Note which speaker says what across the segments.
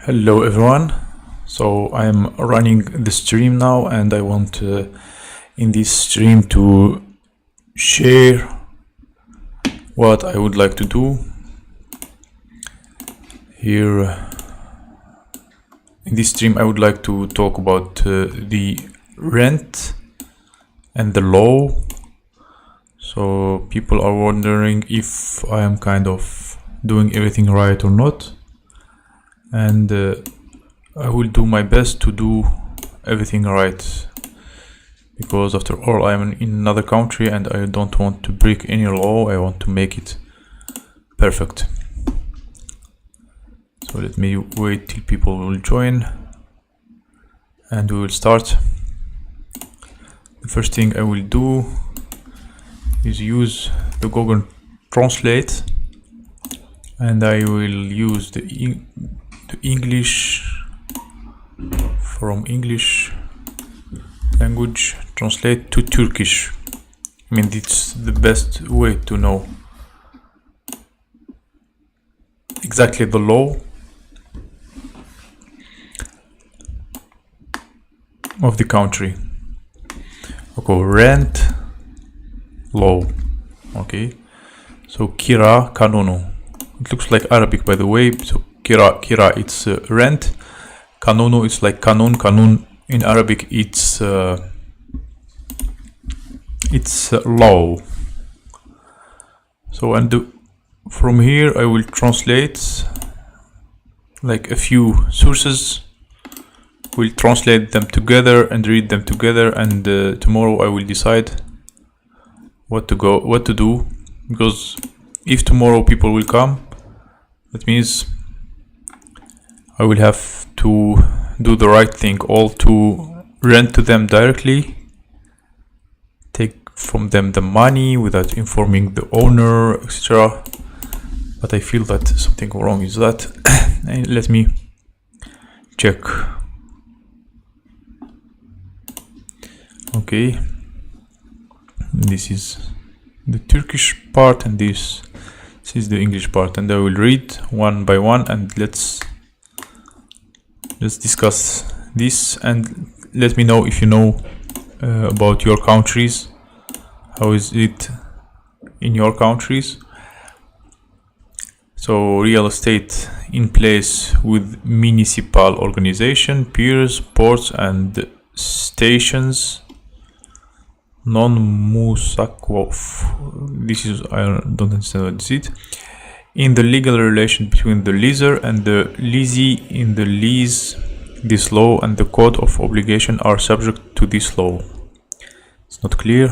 Speaker 1: Hello everyone. So I'm running the stream now and I want in this stream to share what I would like to do here. In this stream I would like to talk about the rent and the law. So people are wondering if I am kind of doing everything right or not, and I will do my best to do everything right, because after all I'm in another country and I don't want to break any law. I want to make it perfect. So let me wait till people will join and we will start. The first thing I will do is use the Google Translate, and I will use the English from English language translate to Turkish. I mean, it's the best way to know exactly the law of the country. Okay, rent law. Okay, so kira kanunu. It looks like Arabic, by the way. So kira it's rent. Kanunu is like kanun. Kanun in Arabic it's law. So from here I will translate like a few sources. We'll translate them together and read them together, and tomorrow I will decide what to do, because if tomorrow people will come, that means I will have to do the right thing, all to rent to them directly, take from them the money without informing the owner, etc. But I feel that something wrong is that. Let me check. Okay, this is the Turkish part and this is the English part, and I will read one by one, and let's discuss this, and let me know if you know about your countries. How is it in your countries? So real estate in place with municipal organization, piers, ports and stations. Non-Musakov. This is, I don't understand what this is. In the legal relation between the leaser and the leasee in the lease, this law and the code of obligation are subject to this law. It's not clear.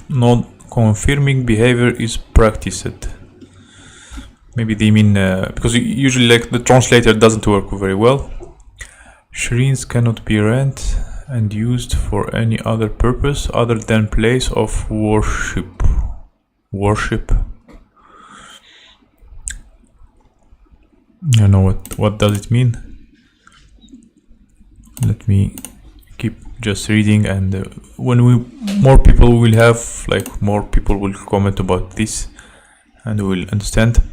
Speaker 1: Non-confirming behavior is practiced. Maybe they mean because usually like the translator doesn't work very well. Shrines cannot be rent and used for any other purpose other than place of worship. I know what does it mean. Let me keep just reading, and when more people will have, like more people will comment about this and we will understand.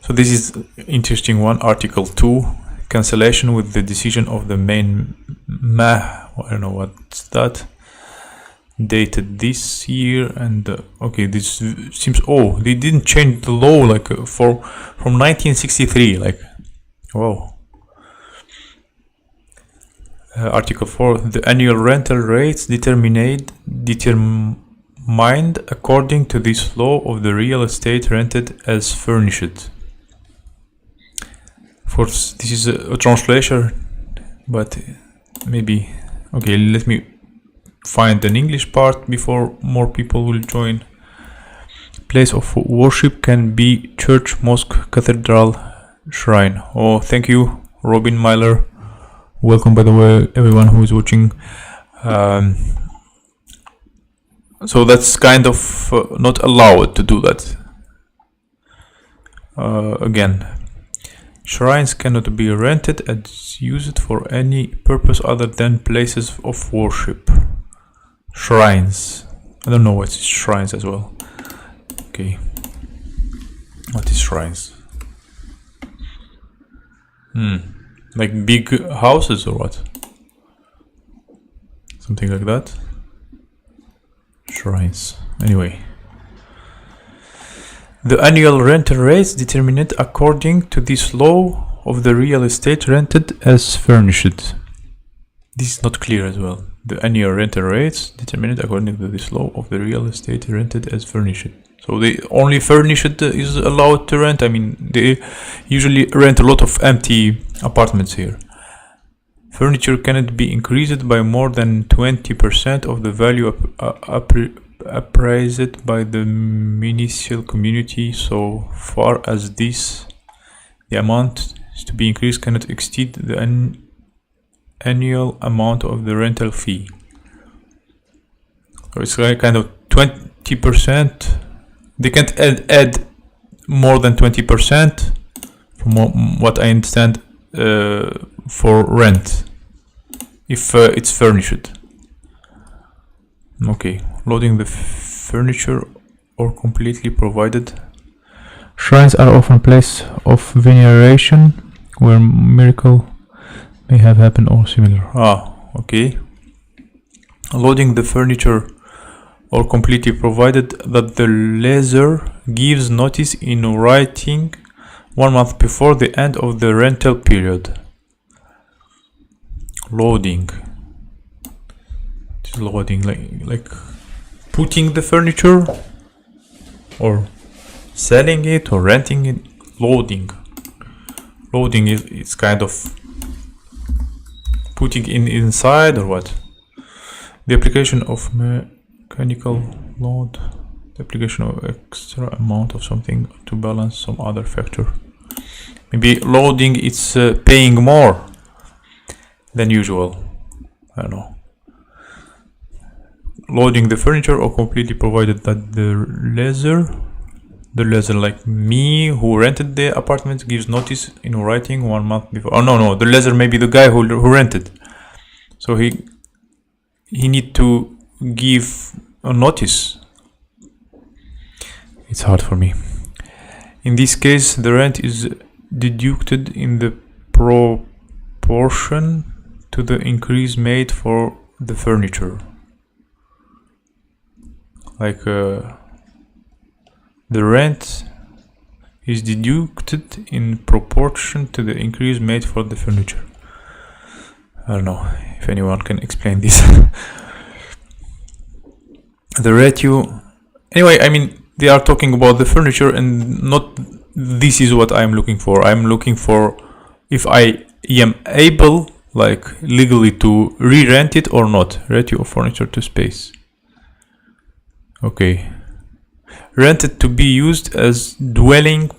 Speaker 1: So this is interesting one. Article 2, cancellation with the decision of the main I don't know what's that, dated this year, and okay, this seems, oh, they didn't change the law like from 1963, like, wow. Article 4, the annual rental rates determined according to this law of the real estate rented as furnished. Of course, this is a translation, but maybe, okay, let me find an English part before more people will join. Place of worship can be church, mosque, cathedral, shrine. Oh, thank you, Robin Myler. Welcome, by the way, everyone who is watching. So that's kind of not allowed to do that. Again, shrines cannot be rented and used for any purpose other than places of worship. Shrines. I don't know what's shrines as well. Okay. What is shrines? Like big houses or what? Something like that. Shrines. Anyway. The annual rental rates determined according to this law of the real estate rented as furnished. This is not clear as well. The annual rental rates determined according to this law of the real estate rented as furnished. So they only furnished is allowed to rent. I mean, they usually rent a lot of empty apartments here. Furniture cannot be increased by more than 20% of the value appraised by the municipal community. So far as the amount to be increased cannot exceed the annual amount of the rental fee. So it's like kind of 20%. They can't add more than 20% from what I understand for rent if it's furnished. Okay, loading the furniture or completely provided. Shrines are often places of veneration where miracle may have happened or similar. Okay. Loading the furniture or completely provided that the lessor gives notice in writing 1 month before the end of the rental period. Loading. It is loading like putting the furniture or selling it or renting it. Loading. Loading is kind of putting inside or what? The application of mechanical load, the application of extra amount of something to balance some other factor. Maybe loading it's paying more than usual. I don't know. Loading the furniture or completely provided that the lessor like me who rented the apartment gives notice in writing 1 month before. Oh no, the lessor may be the guy who rented. So he need to give a notice. It's hard for me. In this case, the rent is deducted in the proportion to the increase made for the furniture. Like the rent is deducted in proportion to the increase made for the furniture. I don't know if anyone can explain this. The ratio. Anyway, I mean, they are talking about the furniture and not this is what I'm looking for. I'm looking for if I am able, like legally, to re-rent it or not. Ratio of furniture to space. Okay. Rented to be used as dwelling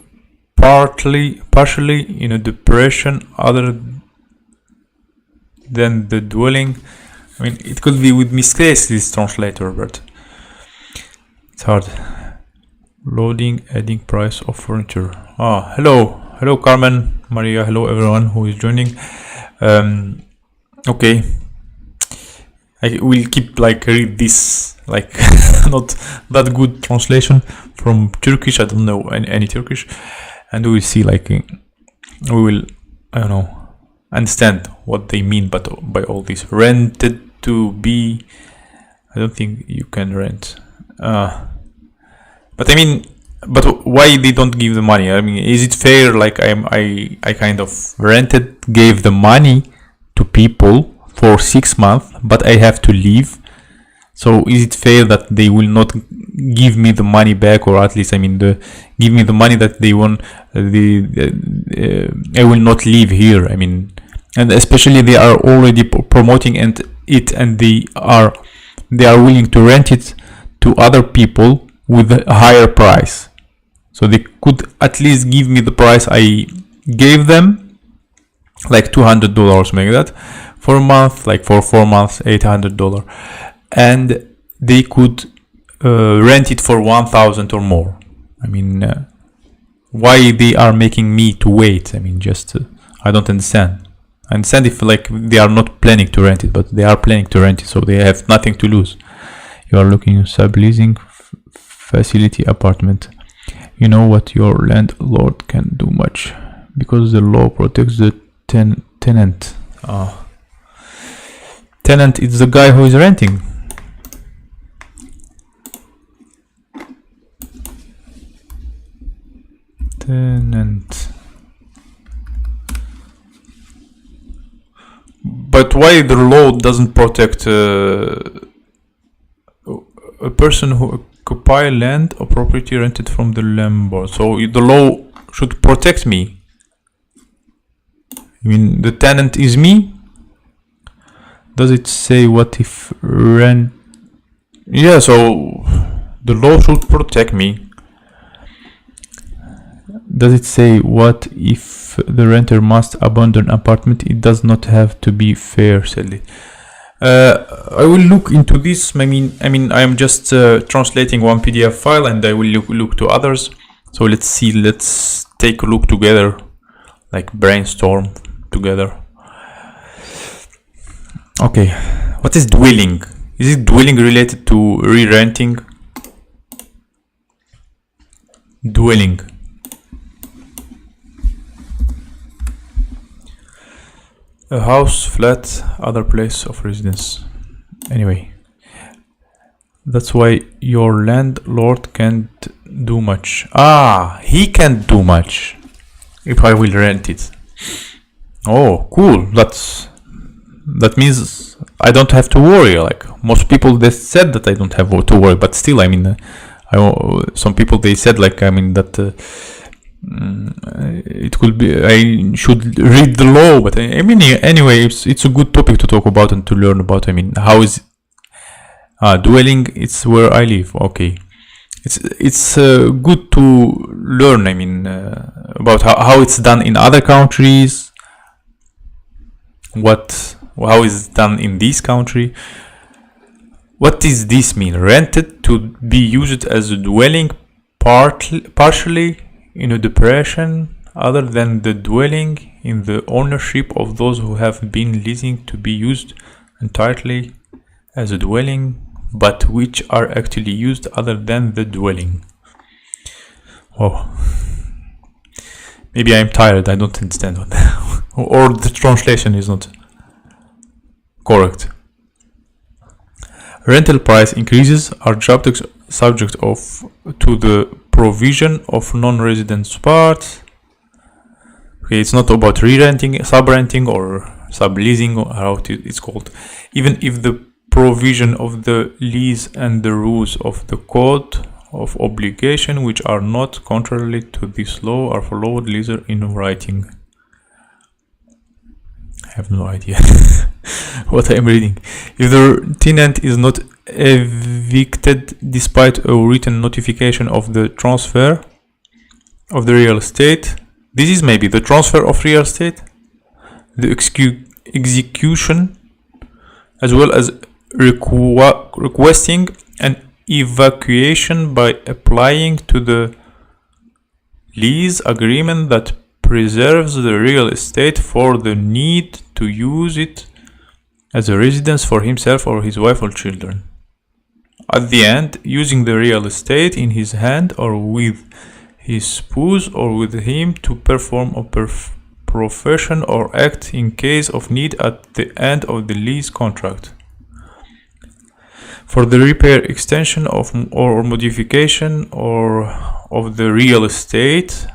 Speaker 1: partially in a depression other than the dwelling. I mean, it could be with mistakes, this translator, but it's hard. Loading, adding price of furniture. Hello Carmen, Maria, hello everyone who is joining. Okay, I will keep read this not that good translation from Turkish. I don't know any Turkish, and we will see we will, I don't know, understand what they mean but by all this. Rented to be, I don't think you can rent. But I mean, but why they don't give the money? I mean, is it fair? I kind of gave the money to people for 6 months, but I have to leave. So is it fair that they will not give me the money back, or at least, I mean, give me the money that they want? I will not live here. I mean, and especially they are already promoting it, and they are willing to rent it to other people with a higher price. So they could at least give me the price I gave them, like $200, maybe that, for a month, like for 4 months, $800, and they could rent it for 1,000 or more. I mean, why they are making me to wait? I mean, just I don't understand. I understand if they are not planning to rent it, but they are planning to rent it, so they have nothing to lose. You are looking at subleasing facility apartment. You know what, your landlord can do much because the law protects the tenant. Tenant is the guy who is renting. Tenant. But why the law doesn't protect a person who occupy land or property rented from the landlord? So the law should protect me. I mean, the tenant is me. Does it say what if rent? Yeah, so the law should protect me. Does it say what if the renter must abandon apartment? It does not have to be fair, sadly. I will look into this. I mean, I am just translating one PDF file, and I will look to others. So let's see. Let's take a look together, like brainstorm together. Okay, what is dwelling? Is it dwelling related to re-renting? Dwelling. A house, flat, other place of residence. Anyway, that's why your landlord can't do much. He can't do much if I will rent it. Oh, cool. That means I don't have to worry. Like most people, they said that I don't have to worry, but still, I mean, some people they said like, I mean that. It could be I should read the law, but I mean anyway, it's a good topic to talk about and to learn about. I mean, how is dwelling? It's where I live. Okay, it's good to learn. I mean about how it's done in other countries. How is it done in this country? What does this mean? Rented to be used as a dwelling, partially in a depression other than the dwelling in the ownership of those who have been leasing to be used entirely as a dwelling, but which are actually used other than the dwelling. Oh, maybe I'm tired. I don't understand what or the translation is not correct. Rental price increases are subject to the provision of non-residence parts. Okay, it's not about re-renting, sub-renting, or subleasing, or how it's called. Even if the provision of the lease and the rules of the code of obligation, which are not contrary to this law, are followed later in writing. I have no idea what I am reading. If the tenant is not evicted despite a written notification of the transfer of the real estate, this is maybe the transfer of real estate, the execution, as well as requesting an evacuation by applying to the lease agreement that preserves the real estate for the need to use it as a residence for himself or his wife or children. At the end, using the real estate in his hand or with his spouse or with him to perform a profession or act in case of need at the end of the lease contract. For the repair, extension or modification of the real estate,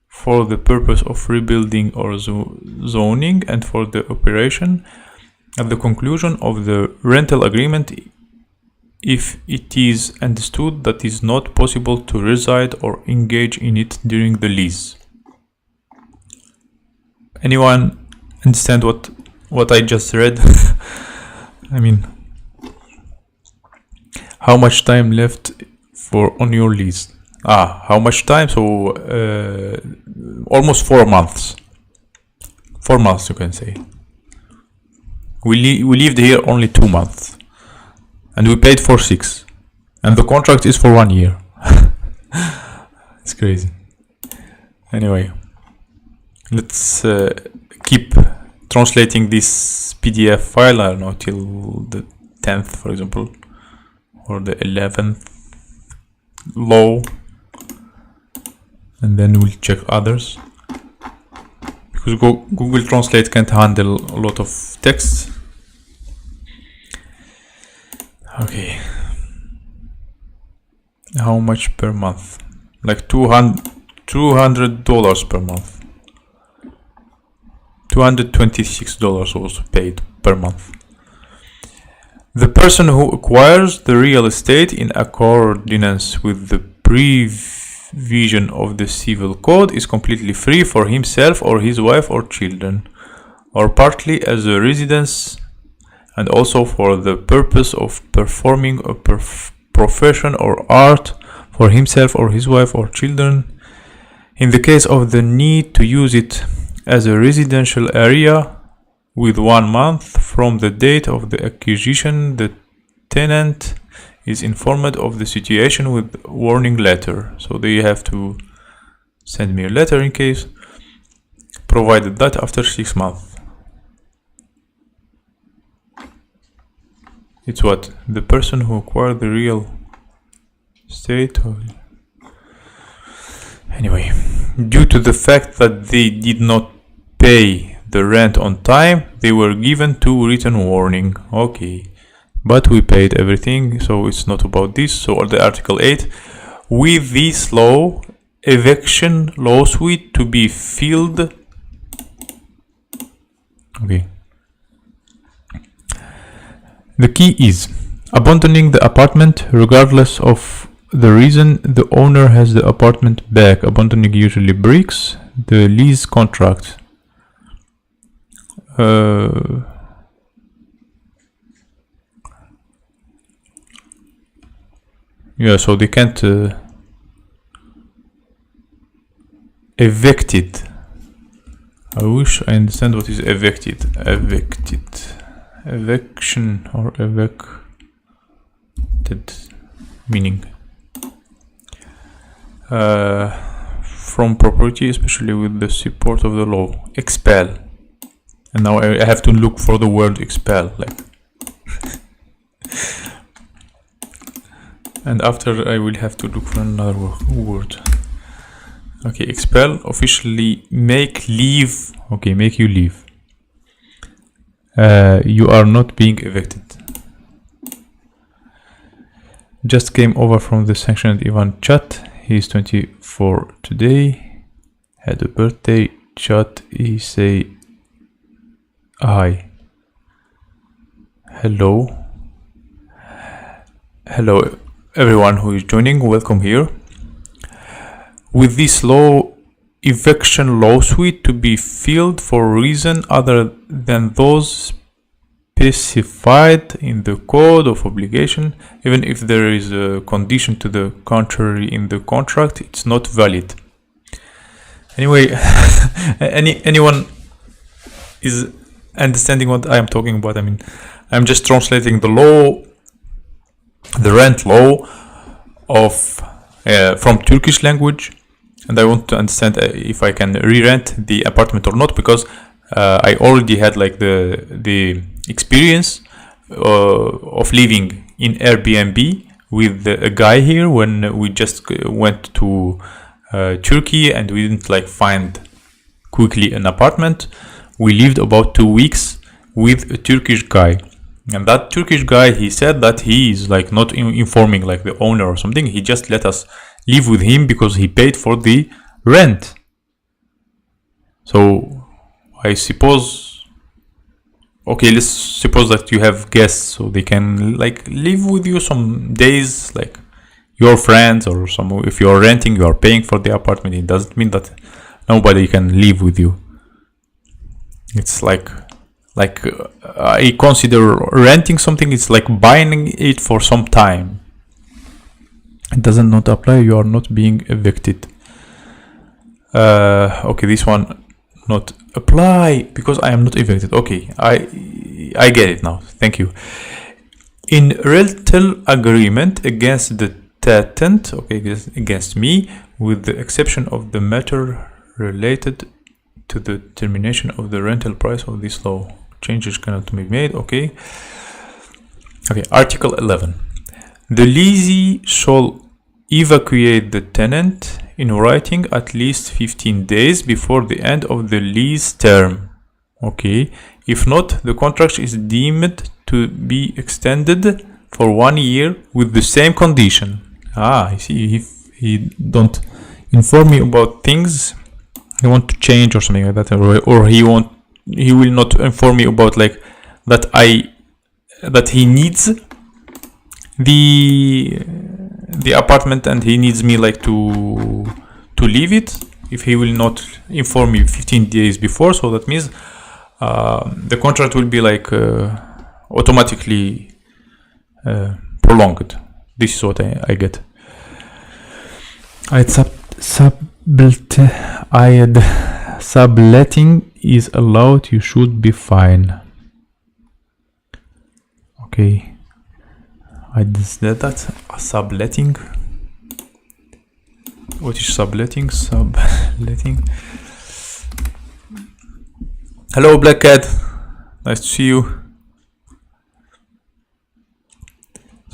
Speaker 1: for the purpose of rebuilding or zoning, and for the operation at the conclusion of the rental agreement, if it is understood that it is not possible to reside or engage in it during the lease. Anyone understand what I just read? I mean, how much time left on your lease? How much time? So almost 4 months. 4 months, you can say. We lived here only 2 months, and we paid for 6, and the contract is for 1 year. It's crazy. Anyway, let's keep translating this PDF file. I don't know, till the 10th, for example, or the 11th law, and then we'll check others, because Google Translate can't handle a lot of text. Okay. How much per month? Like $200 per month. $226 was paid per month. The person who acquires the real estate in accordance with the provision of the Civil Code is completely free for himself or his wife or children, or partly as a residence, and also for the purpose of performing a profession or art for himself or his wife or children. In the case of the need to use it as a residential area, with 1 month from the date of the acquisition, the tenant is informed of the situation with warning letter. So they have to send me a letter in case, provided that after 6 months. It's what? The person who acquired the real estate. Anyway, due to the fact that they did not pay the rent on time, they were given 2 written warning. Okay, but we paid everything, so it's not about this. So the Article 8, with this law, eviction lawsuit to be filed. Okay. The key is abandoning the apartment regardless of the reason the owner has the apartment back. Abandoning usually breaks the lease contract. Yeah, so they can't evict it. I wish I understand what is evicted. Eviction or evicted meaning. From property, especially with the support of the law. Expel. And now I have to look for the word expel, like. And after I will have to look for another word. Okay, expel, officially make leave. Okay, make you leave. You are not being evicted. Just came over from the sanctioned event chat. He is 24 today. Had a birthday. Chat. He say hi. Hello everyone who is joining, welcome here. With this law, eviction lawsuit to be filed for reason other than those specified in the code of obligation, even if there is a condition to the contrary in the contract, it's not valid. Anyway, anyone is understanding what I am talking about? I mean, I'm just translating the law, the rent law of from Turkish language, and I want to understand if I can re-rent the apartment or not, because I already had like the experience of living in Airbnb with a guy here when we just went to Turkey and we didn't like find quickly an apartment. We lived about 2 weeks with a Turkish guy, and that Turkish guy, he said that he is like not informing like the owner or something. He just let us live with him because he paid for the rent. So I suppose, okay, let's suppose that you have guests, so they can like live with you some days, like your friends or some. If you are renting, you are paying for the apartment. It doesn't mean that nobody can live with you. It's like I consider renting something, it's like buying it for some time. It doesn't not apply. You are not being evicted. Okay, this one not apply because I am not evicted. Okay, I get it now. Thank you. In rental agreement against the tenant, okay, against me, with the exception of the matter related to the termination of the rental price of this law. Changes cannot be made. Okay. Article 11. The lessee shall evacuate the tenant in writing at least 15 days before the end of the lease term. Okay. If not, the contract is deemed to be extended for 1 year with the same condition. I see. If he don't inform me about things he want to change or something like that, or he will not inform me about like that he needs the apartment and he needs me like to leave it. If he will not inform me 15 days before, so that means the contract will be like automatically prolonged. This is what I get. Subletting is allowed, you should be fine. Okay. I just did that. Subletting. What is subletting? Subletting. Hello, Black Cat. Nice to see you.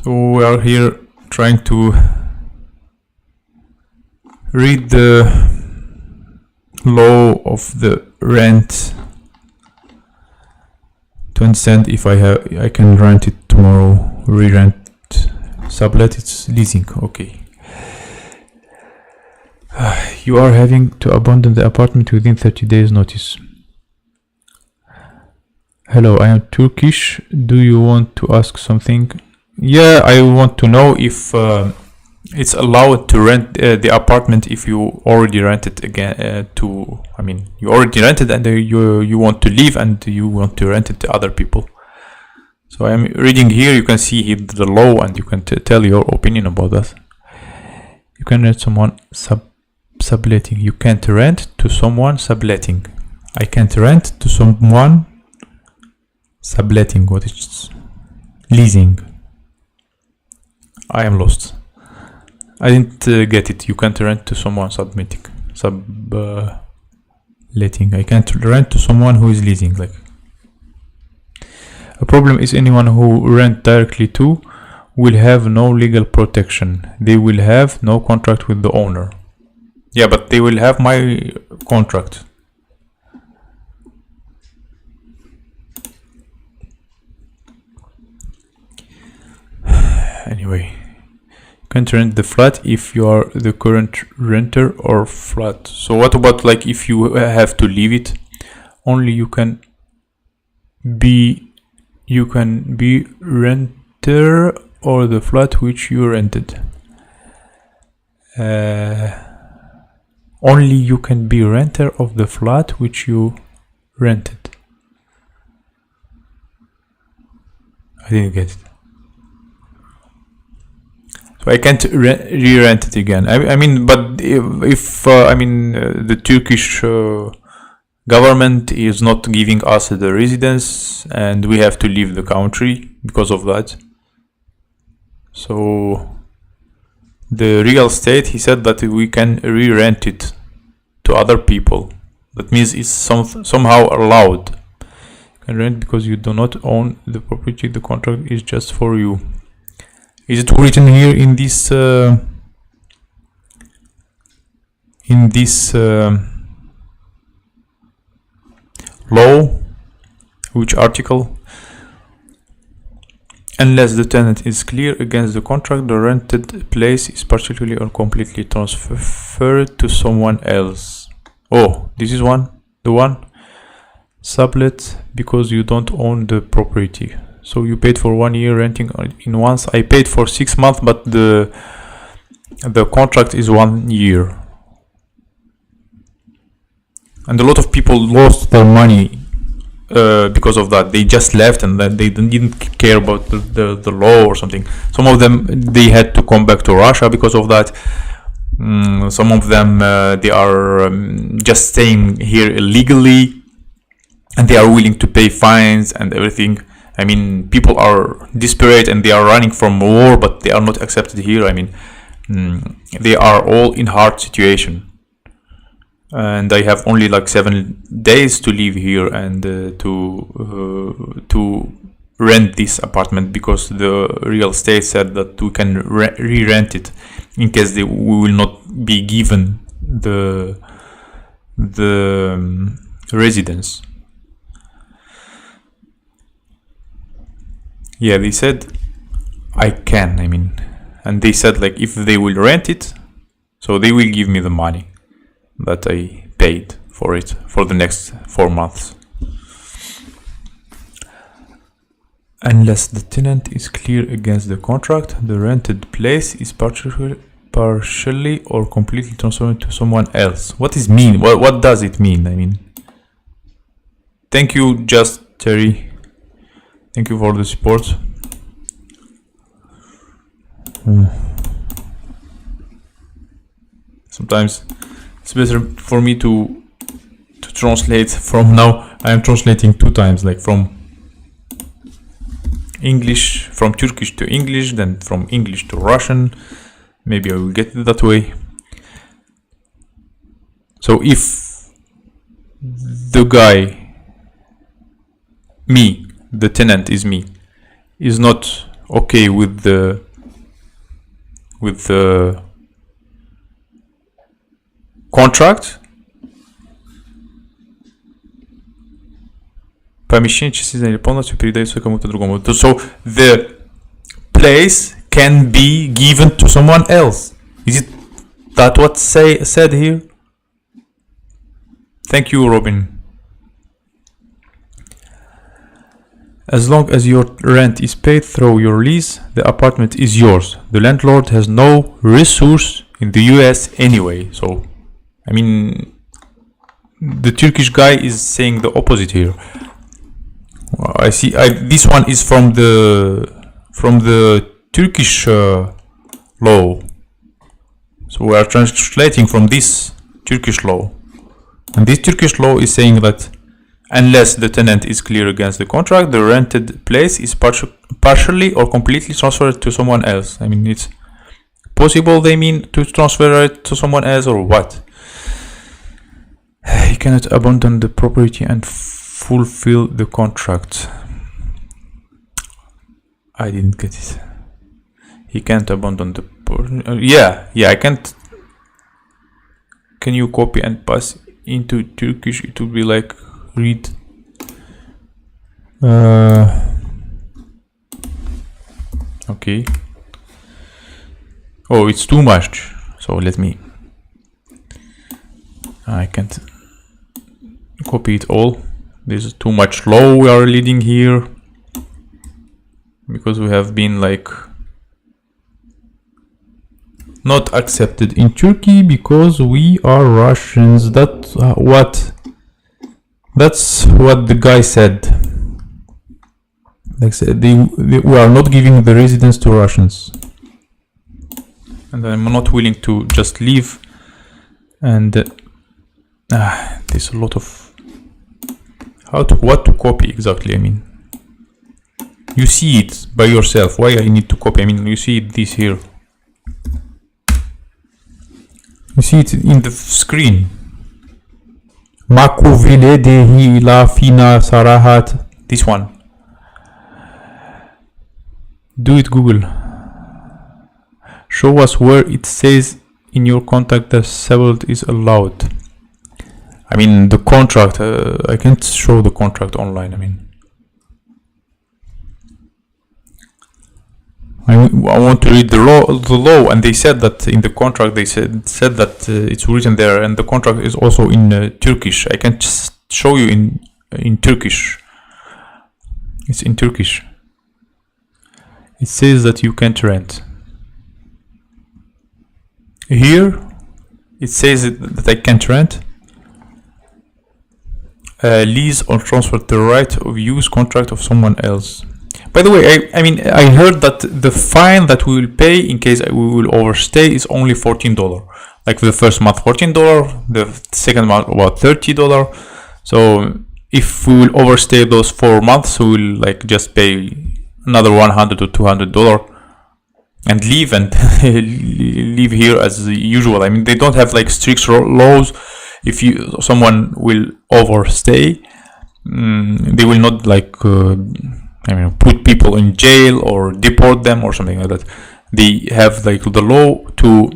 Speaker 1: So we are here trying to read the law of the rent to understand if I can rent it tomorrow, re-rent. Sublet, it's leasing. Okay. You are having to abandon the apartment within 30 days notice. Hello, I am Turkish. Do you want to ask something? Yeah, I want to know if it's allowed to rent the apartment if you already rented again you already rented and you want to leave and you want to rent it to other people. So I'm reading here, you can see here the law and you can tell your opinion about that. You can rent someone subletting. You can't rent to someone subletting. I can't rent to someone subletting. What is leasing? I am lost. I didn't get it. You can't rent to someone subletting. I can't rent to someone who is leasing. Like, a problem is anyone who rent directly to will have no legal protection. They will have no contract with the owner. Yeah, but they will have my contract. Anyway, you can't rent the flat if you are the current renter or flat. So what about like if you have to leave it? Only you can be renter or the flat which you rented. Only you can be renter of the flat which you rented. I didn't get it. So I can't re-rent it again. I mean, but if the Turkish government is not giving us the residence and we have to leave the country because of that. So the real estate, he said that we can re-rent it to other people. That means it's somehow allowed. You can rent because you do not own the property. The contract is just for you. Is it written here in this law? Which article? Unless the tenant is clear against the contract, the rented place is partially or completely transferred to someone else. Oh, this is the one. Sublet because you don't own the property. So you paid for 1 year renting in once. I paid for 6 months, but the contract is 1 year. And a lot of people lost their money because of that. They just left and that they didn't care about the law or something. Some of them, they had to come back to Russia because of that. Some of them, they are just staying here illegally and they are willing to pay fines and everything. I mean, people are desperate and they are running from war, but they are not accepted here. I mean, they are all in hard situation. And I have only like 7 days to live here and to rent this apartment because the real estate said that we can re-rent it in case we will not be given the residence. Yeah, they said I can, and they said like if they will rent it, so they will give me the money that I paid for it for the next 4 months. Unless the tenant is clear against the contract, the rented place is partially or completely transferred to someone else. What does it mean? What does it mean? Thank you, Just Terry. Thank you for the support. Sometimes it's better for me to translate from now. I am translating 2 times, like from Turkish to English, then from English to Russian. Maybe I will get it that way. So if the guy, me, the tenant is me, is not okay with the contract, помещение частично или полностью передается кому-то другому. So the place can be given to someone else. Is it that what said here? Thank you, Robin. As long as your rent is paid through your lease, the apartment is yours. The landlord has no resource in the US anyway. So, the Turkish guy is saying the opposite here. I see. This one is from the Turkish law. So we are translating from this Turkish law, and this Turkish law is saying that unless the tenant is clear against the contract, the rented place is partially or completely transferred to someone else. It's possible they mean to transfer it to someone else, or what? He cannot abandon the property and fulfill the contract. I didn't get it. He can't abandon the yeah, I can't. Can you copy and pass into Turkish? It would be like read. Okay. Oh, it's too much. So let me. I can't copy it all. This is too much law we are leading here, because we have been like not accepted in Turkey because we are Russians. That's what the guy said. Like said, we are not giving the residence to Russians, and I'm not willing to just leave. And there's a lot of what to copy exactly. You see it by yourself. Why I need to copy? You see this here. You see it in the screen. Makuvile dehi la fina sarahat. This one. Do it, Google. Show us where it says in your contract that Subletting is allowed. The contract. I can't show the contract online. I want to read the law, and they said that in the contract they said that it's written there, and the contract is also in Turkish. I can just show you in Turkish. It's in Turkish. It says that you can't rent. Here it says that I can't rent. Lease or transfer the right of use contract of someone else. By the way, I heard that the fine that we will pay in case we will overstay is only $14. Like the first month $14, the second month about $30. So if we will overstay those 4 months, we will like just pay another $100 to $200 and leave leave here as usual. They don't have like strict laws. If someone will overstay, they will not like I mean, put people in jail or deport them or something like that. They have like the law to,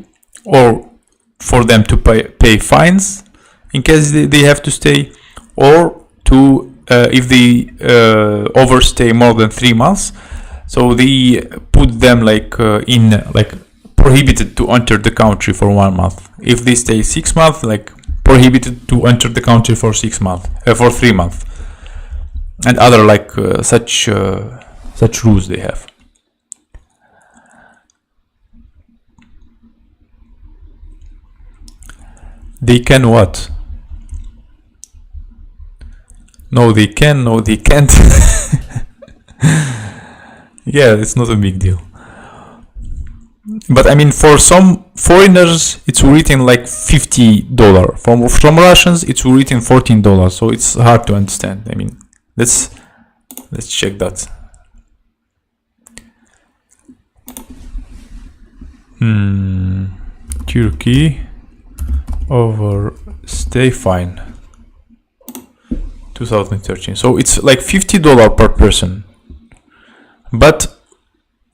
Speaker 1: or for them to pay fines in case they have to stay, or to if they overstay more than 3 months. So they put them like in like prohibited to enter the country for 1 month. If they stay 6 months, like prohibited to enter the country for 6 months, for 3 months, and other like such rules they have. They can what? No, they can. No, they can't. Yeah, it's not a big deal. But I mean, for some foreigners, it's written like $50. For some Russians, it's written $14. So it's hard to understand. I mean, let's check that. Turkey overstay fine 2013. So it's like $50 per person. But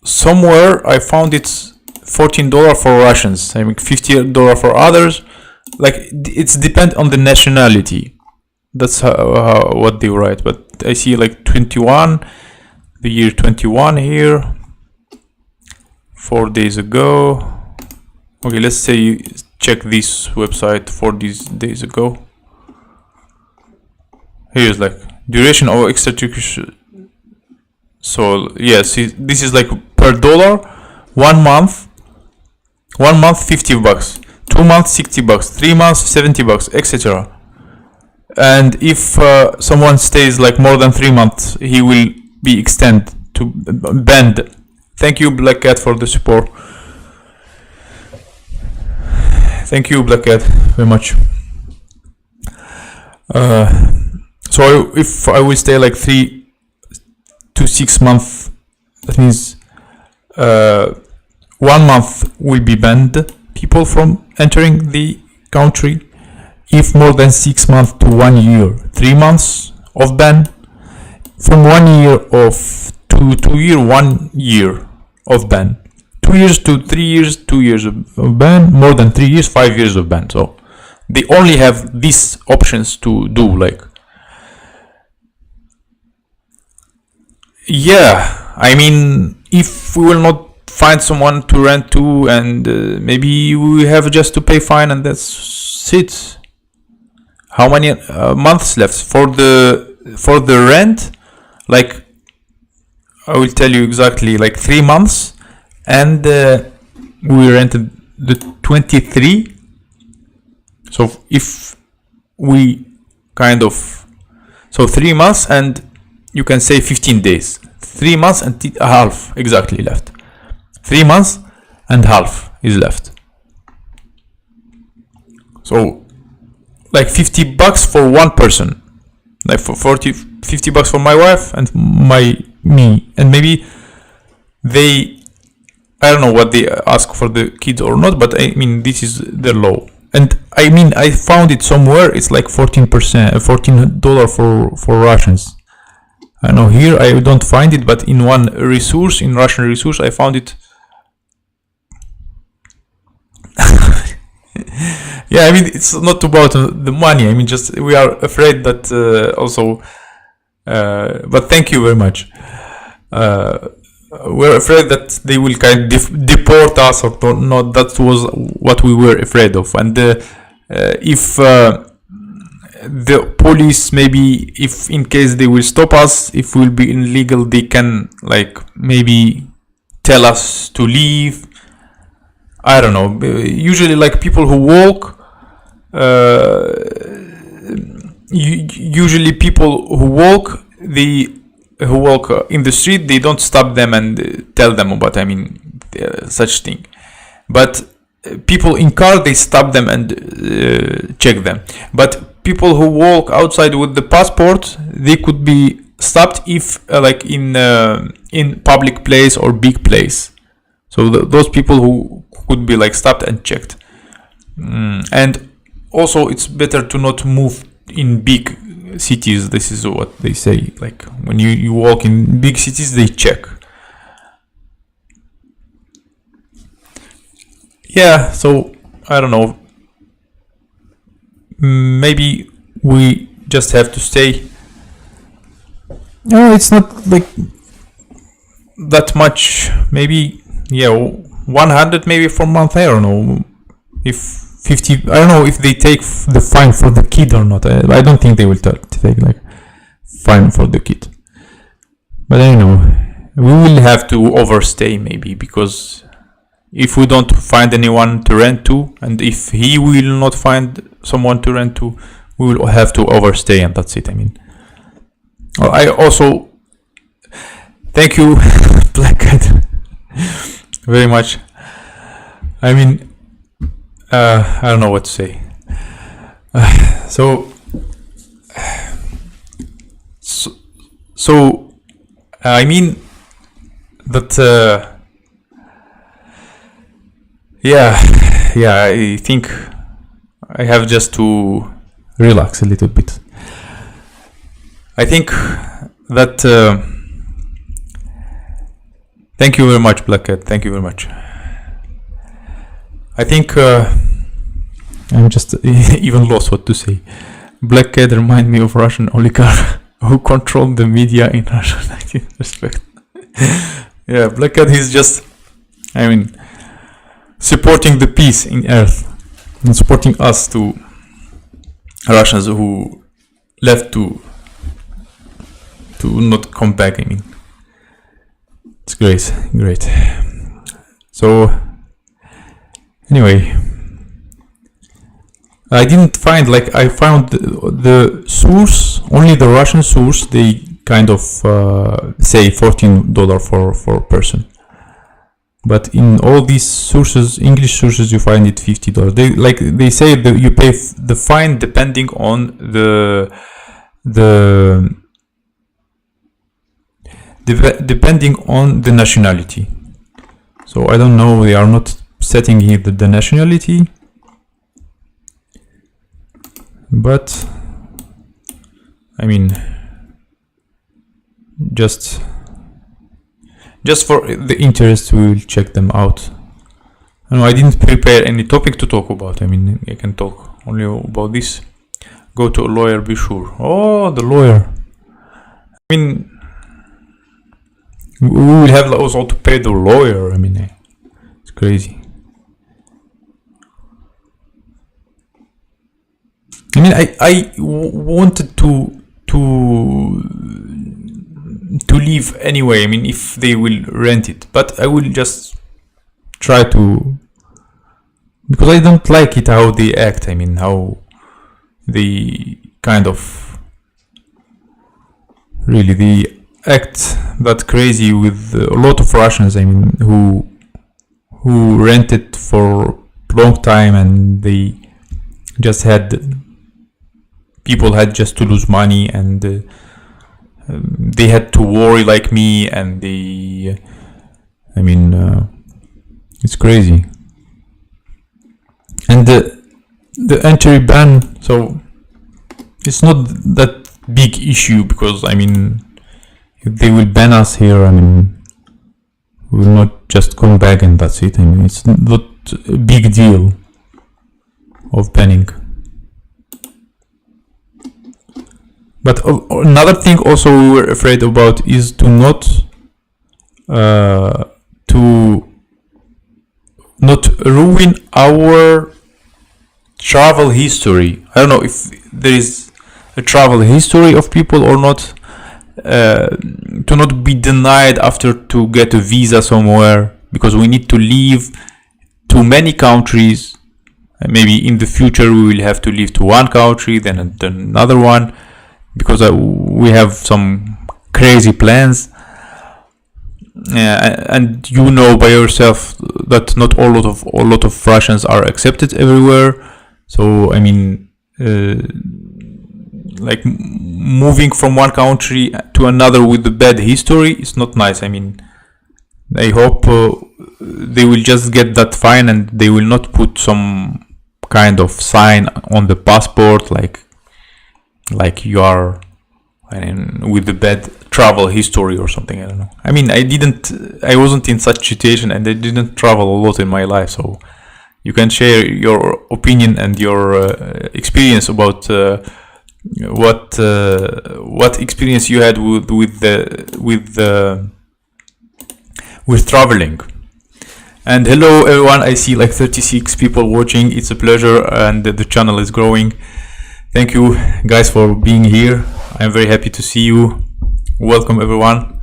Speaker 1: somewhere I found it's $14 for Russians. I mean, $50 for others. Like it's depend on the nationality. That's how what they write. But I see like 21, the year 21 here. 4 days ago. Okay, let's say check this website 4 days ago. Here's like duration of extra Turkish. So yes, this is like per dollar. 1 month, 1 month $50, 2 months $60, 3 months $70, etc. And if someone stays like more than 3 months, he will be extended to banned. Thank you, Black Cat, for the support. Thank you, Black Cat, very much. So if I will stay like 3 to 6 months, that means 1 month will be banned people from entering the country. If more than 6 months to 1 year, 3 months of ban. From 1 year of to 2 year, 1 year of ban. 2 years to 3 years, 2 years of ban. More than 3 years, 5 years of ban. So they only have these options to do, like. Yeah, I mean, if we will not find someone to rent to, and maybe we have just to pay fine, and that's it. How many months left for the rent? Like, I will tell you exactly, like 3 months, and we rented the 23. So if we kind of, so 3 months, and you can say 15 days. 3 months and a half exactly left. 3 months and half is left. So like $50 for one person. Like for $50 for my wife and me. And maybe they, I don't know what they ask for the kids or not, but I mean, this is the law. And I mean, I found it somewhere. It's like $14 for Russians. I know here I don't find it, but in one resource, in Russian resource, I found it. Yeah, I mean, it's not about the money. I mean, just we are afraid that also. But thank you very much. We're afraid that they will kind of deport us or not. That was what we were afraid of. And if the police, maybe if in case they will stop us, if we'll be illegal, they can like maybe tell us to leave. I don't know. Usually, like people who walk, usually people who walk, in the street, they don't stop them and tell them about, I mean, such thing. But people in car, they stop them and check them. But people who walk outside with the passport, they could be stopped if like in public place or big place. So those people who could be like stopped and checked. And also it's better to not move in big cities, this is what they say. Like when you walk in big cities, they check. Yeah, so I don't know. Maybe we just have to stay. No, it's not like that much. Maybe, yeah, 100 maybe for a month. I don't know if 50. I don't know if they take the fine for the kid or not. I don't think they will take like fine for the kid. But I don't know. We will have to overstay maybe, because if we don't find anyone to rent to, and if he will not find someone to rent to, we will have to overstay, and that's it. I mean, I also thank you, Black Cat, very much. I mean, I don't know what to say. So I mean that. Yeah, I think I have just to relax a little bit. I think that thank you very much, Black Cat. Thank you very much. I think I'm just even lost what to say. Black Cat remind me of Russian oligarch who controlled the media in Russia. In respect. Yeah, Black Cat is just, I mean, supporting the peace in earth and supporting us to Russians who left to not come back. I mean, it's great. So anyway, I didn't find, like, I found the source, only the Russian source. They kind of say $14 for person. But in all these sources, English sources, you find it $50. They say that you pay the fine depending on depending on the nationality. So I don't know. They are not setting here the nationality, but I mean, just for the interest, we will check them out. I didn't prepare any topic to talk about. I mean, I can talk only about this. Go to a lawyer, be sure. Oh, the lawyer. I mean, we will have also to pay the lawyer. I mean, it's crazy. I mean, I wanted to leave anyway. I mean, if they will rent it, but I will just try to, because I don't like it how they act. I mean, how they kind of really they act that crazy with a lot of Russians. I mean, who rented for long time, and they just had people had just to lose money, and they had to worry like me, and they, I mean, it's crazy. And the entry ban, so it's not that big issue, because I mean, if they will ban us here, I mean, we will not just come back and that's it. I mean, it's not a big deal of banning. But another thing also we were afraid about is to not ruin our travel history. I don't know if there is a travel history of people or not. To not be denied after to get a visa somewhere, because we need to leave to many countries. Maybe in the future we will have to leave to one country, then another one, because we have some crazy plans. And you know by yourself that not a lot of Russians are accepted everywhere. So I mean, like moving from one country to another with the bad history is not nice. I mean, I hope they will just get that fine, and they will not put some kind of sign on the passport like like you are, I mean, with the bad travel history or something. I don't know. I mean, I wasn't in such situation, and I didn't travel a lot in my life, so you can share your opinion and your experience about what experience you had with traveling. And hello everyone, I see like 36 people watching. It's a pleasure, and the channel is growing. Thank you guys for being here. I'm very happy to see you. Welcome everyone.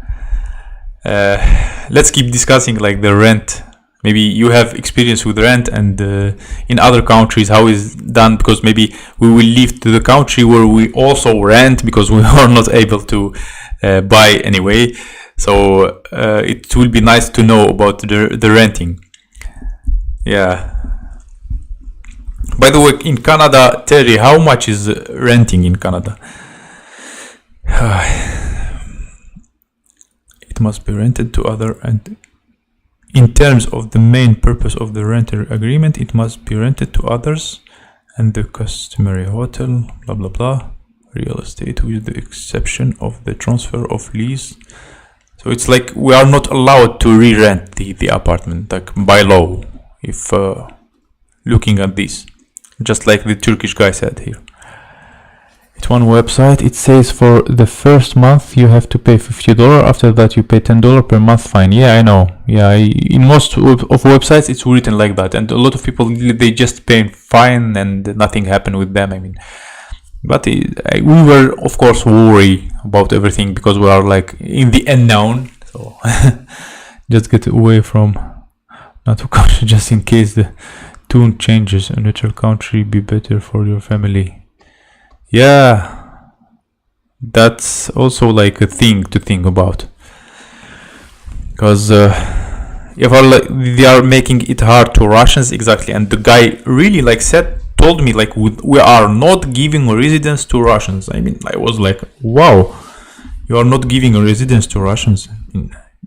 Speaker 1: Let's keep discussing like the rent. Maybe you have experience with rent, and in other countries how is done, because maybe we will leave to the country where we also rent because we are not able to buy anyway. So it will be nice to know about the renting. Yeah. By the way, in Canada, Terry, how much is renting in Canada? It must be rented to other, and in terms of the main purpose of the rental agreement, it must be rented to others and the customary hotel, blah blah blah, real estate, with the exception of the transfer of lease. So it's like we are not allowed to re-rent the apartment, like by law, if looking at this, just like the Turkish guy said here. It's one website. It says for the first month you have to pay $50. After that you pay $10 per month fine. Yeah, I know. Yeah, in most of websites it's written like that, and a lot of people, they just pay fine and nothing happened with them. I mean, but we were of course worried about everything because we are like in the unknown. So just get away from not to country just in case the tune changes. A neutral country be better for your family. Yeah, that's also like a thing to think about, because if they are making it hard to Russians, exactly. And the guy really like told me like we are not giving a residence to Russians. I mean, I was like, wow, you are not giving a residence to Russians.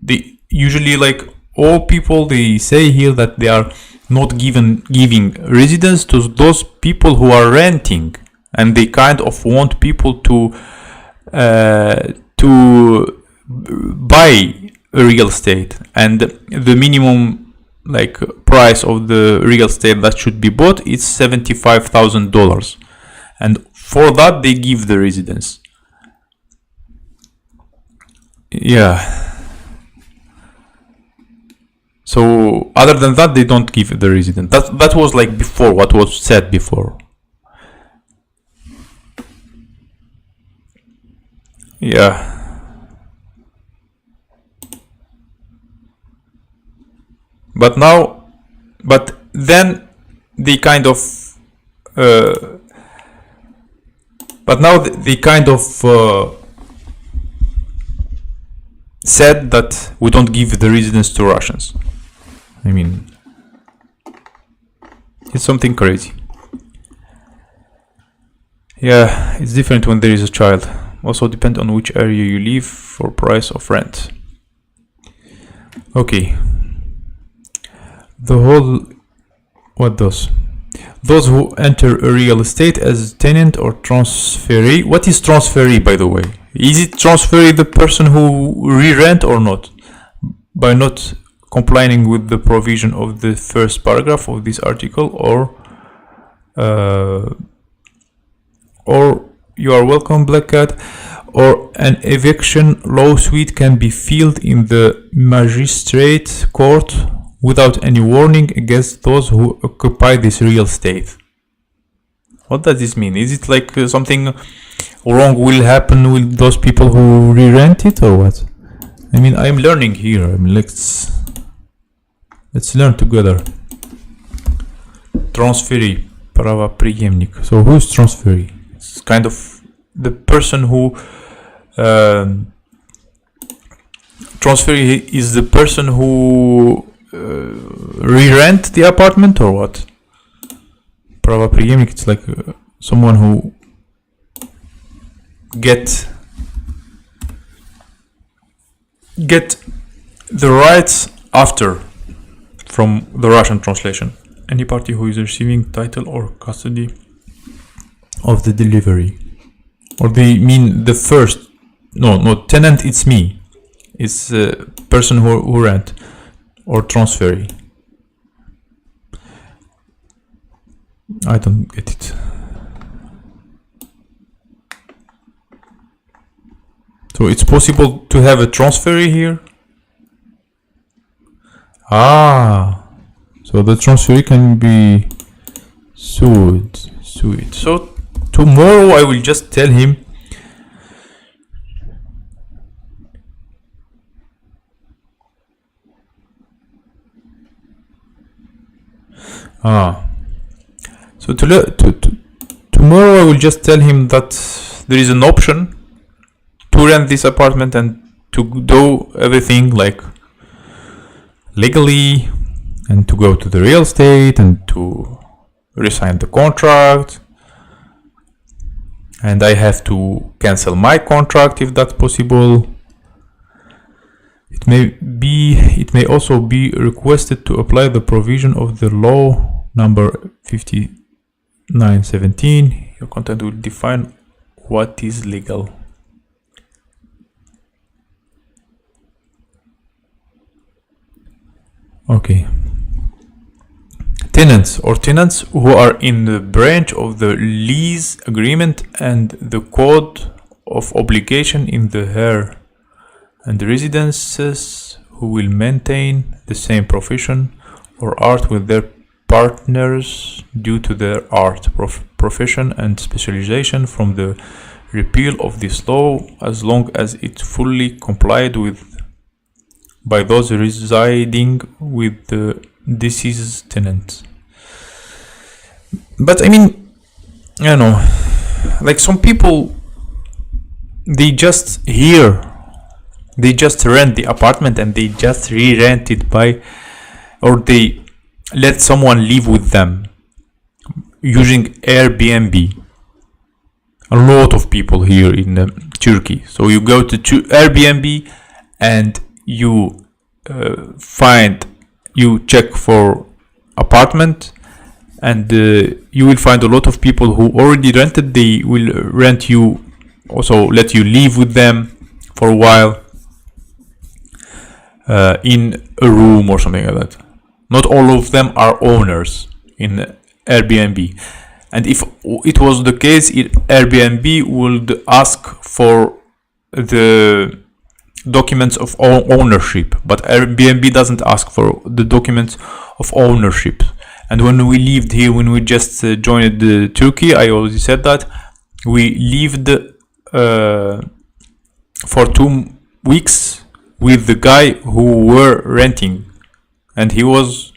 Speaker 1: They usually, like all people, they say here that they are not giving residence to those people who are renting. And they kind of want people to buy real estate, and the minimum like price of the real estate that should be bought is $75,000, and for that they give the residence. Yeah. So other than that, they don't give the residence. That was like before, what was said before. Yeah, but then they kind of said that we don't give the residence to Russians. I mean, it's something crazy. Yeah, it's different when there is a child. Also depend on which area you live for price of rent. Okay. Those who enter a real estate as tenant or transferee. What is transferee, by the way? Is it transferee the person who re-rent or not? By not complying with the provision of the first paragraph of this article, or you are welcome, Black Cat, or an eviction lawsuit can be filed in the magistrate court without any warning against those who occupy this real estate. What does this mean? Is it like something wrong will happen with those people who re-rent it, or what? I mean, I'm learning here. I mean, let's learn together. Transferee, правопреемник. So who's transferee? It's kind of the person who transferee is the person who re-rent the apartment, or what? Правопреемник, it's like someone who get the rights after, from the Russian translation. Any party who is receiving title or custody of the delivery. Or they mean the first? No, tenant, it's me. It's a person who rent or transferee. I don't get it. So it's possible to have a transferee here? So the transferee can be sued. So tomorrow I will just tell him so tomorrow I will just tell him that there is an option to rent this apartment and to do everything like legally, and to go to the real estate and to resign the contract, and I have to cancel my contract if that's possible. It may also be requested to apply the provision of the law number 5917. Your content will define what is legal. Okay. Tenants who are in the branch of the lease agreement and the code of obligation in the hair, and the residences who will maintain the same profession or art with their partners due to their art profession and specialization from the repeal of this law, as long as it fully complied with by those residing with the deceased tenants. But I mean, you know, like some people, they just rent the apartment and they just re-rent it or they let someone live with them using Airbnb. A lot of people here in Turkey. So you go to Airbnb and you check for apartment, and you will find a lot of people who already rented. They will rent you, also let you live with them for a while in a room or something like that. Not all of them are owners in Airbnb, and if it was the case, Airbnb would ask for the documents of ownership, but Airbnb doesn't ask for the documents of ownership. And when we lived here, when we just joined Turkey, I already said that we lived for 2 weeks with the guy who were renting, and he was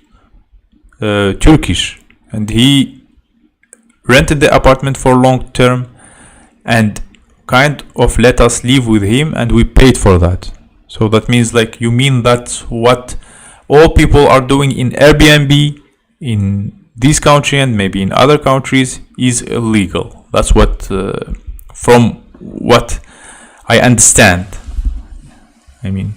Speaker 1: Turkish, and he rented the apartment for long term and kind of let us live with him, and we paid for that. So that means, like, you mean that what all people are doing in Airbnb in this country and maybe in other countries is illegal. That's what from what I understand. I mean,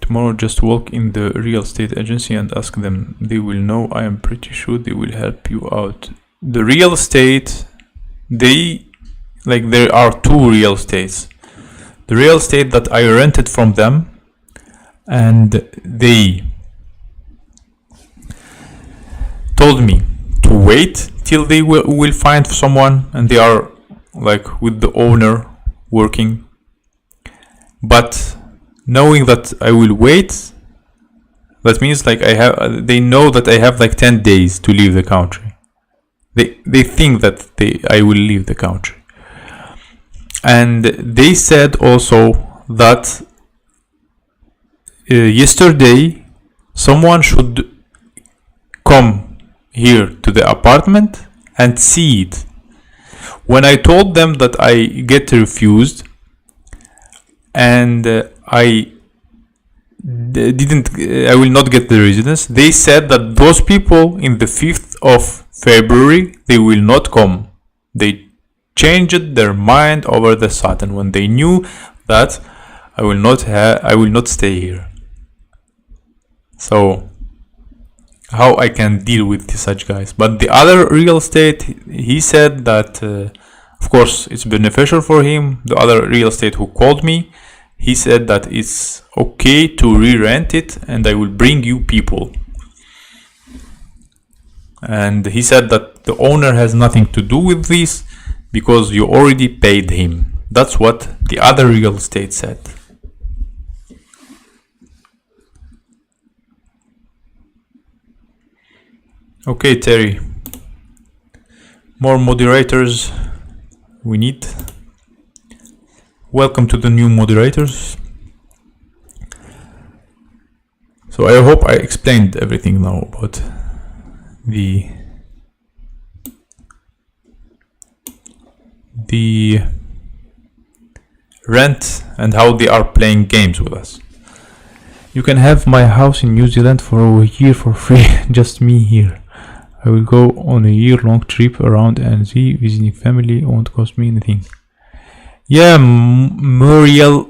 Speaker 1: tomorrow just walk in the real estate agency and ask them. They will know. I am pretty sure they will help you out. The real estate, there are 2 real estates. The real estate that I rented from them, and they told me to wait till they will find someone, and they are like with the owner working. But knowing that I will wait, that means like they know that I have like 10 days to leave the country. They think that I will leave the country. And they said also that yesterday someone should come here to the apartment and see it. When I told them that I get refused and I will not get the residence, they said that those people in the 5th of February, they will not come. They changed their mind over the sudden when they knew that I will not stay here. So how I can deal with such guys. But the other real estate, he said that of course it's beneficial for him. The other real estate who called me, he said that it's okay to re-rent it and I will bring you people. And he said that the owner has nothing to do with this because you already paid him. That's what the other real estate said. Okay, Terry. More moderators we need. Welcome to the new moderators. So I hope I explained everything now about the rent and how they are playing games with us. You can have my house in New Zealand for a year for free. Just me here. I will go on a year-long trip around and see visiting family. It won't cost me anything. Yeah, Muriel,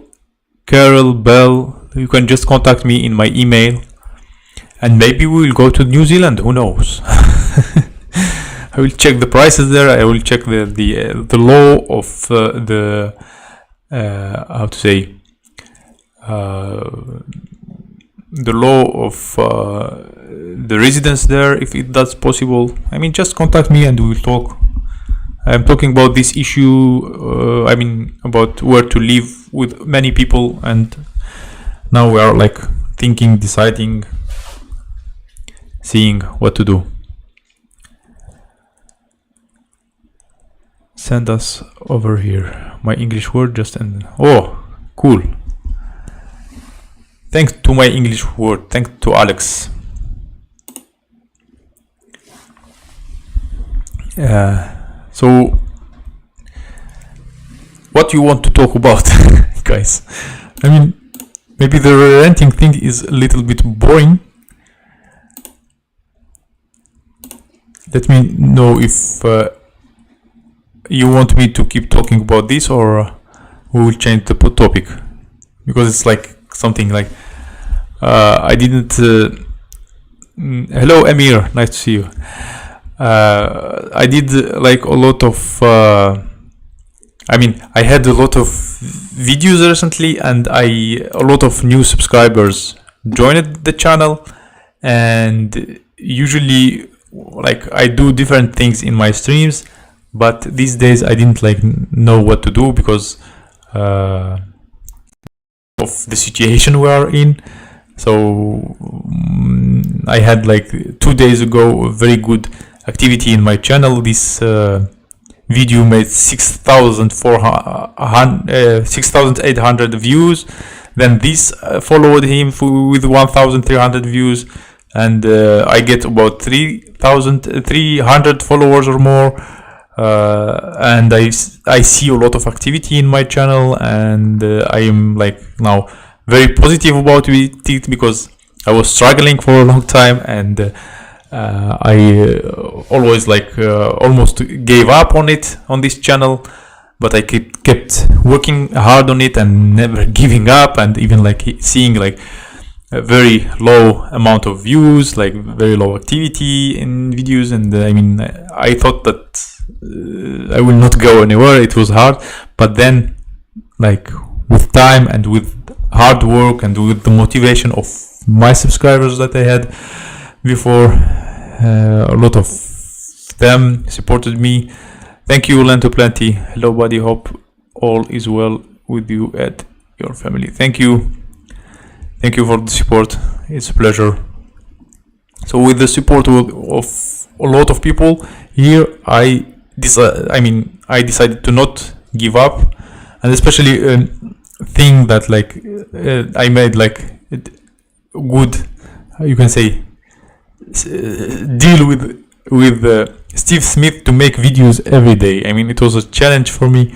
Speaker 1: Carol, Bell. You can just contact me in my email, and maybe we will go to New Zealand. Who knows? I will check the prices there. I will check the law of the how to say the law of the residence there, if that's possible. I mean, just contact me and we will talk. I'm talking about this issue. I mean, about where to live with many people, and now we are like thinking, deciding, seeing what to do. Send us over here. My English word just ended. Oh, cool. Thanks to my English word. Thanks to Alex. So, what you want to talk about, guys? I mean, maybe the renting thing is a little bit boring. Let me know if you want me to keep talking about this, or we will change the topic, because it's like something like I didn't hello Amir, nice to see you. I did like a lot of I mean, I had a lot of videos recently, and a lot of new subscribers joined the channel, and usually like I do different things in my streams, but these days I didn't like know what to do because of the situation we are in. So I had like 2 days ago a very good activity in my channel. This video made 6,800 views. Then this followed him with 1,300 views, and I get about 3,300 followers or more. And I see a lot of activity in my channel, and I am like now very positive about it, because I was struggling for a long time, and I always like almost gave up on it, on this channel, but I kept working hard on it and never giving up, and even like seeing like a very low amount of views, like very low activity in videos. And I mean, I thought that I will not go anywhere. It was hard, but then like with time and with hard work and with the motivation of my subscribers that I had before, a lot of them supported me. Thank you, Lento Plenty. Hello buddy, hope all is well with you and your family. Thank you for the support. It's a pleasure. So with the support of a lot of people here, I decided to not give up, and especially a thing that like I made like good, you can say, deal with Steve Smith to make videos every day. I mean, it was a challenge for me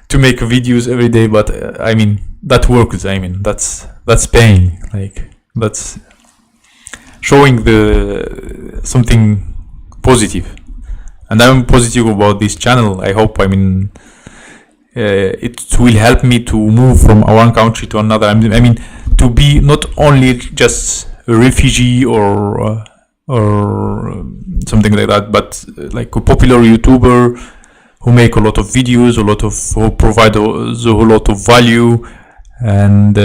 Speaker 1: to make videos every day, but I mean that works. I mean that's paying, like that's showing the something positive, and I'm positive about this channel. I hope, I mean, it will help me to move from one country to another. I mean to be not only just a refugee or or something like that, but like a popular YouTuber who make a lot of videos, who provide a whole lot of value, and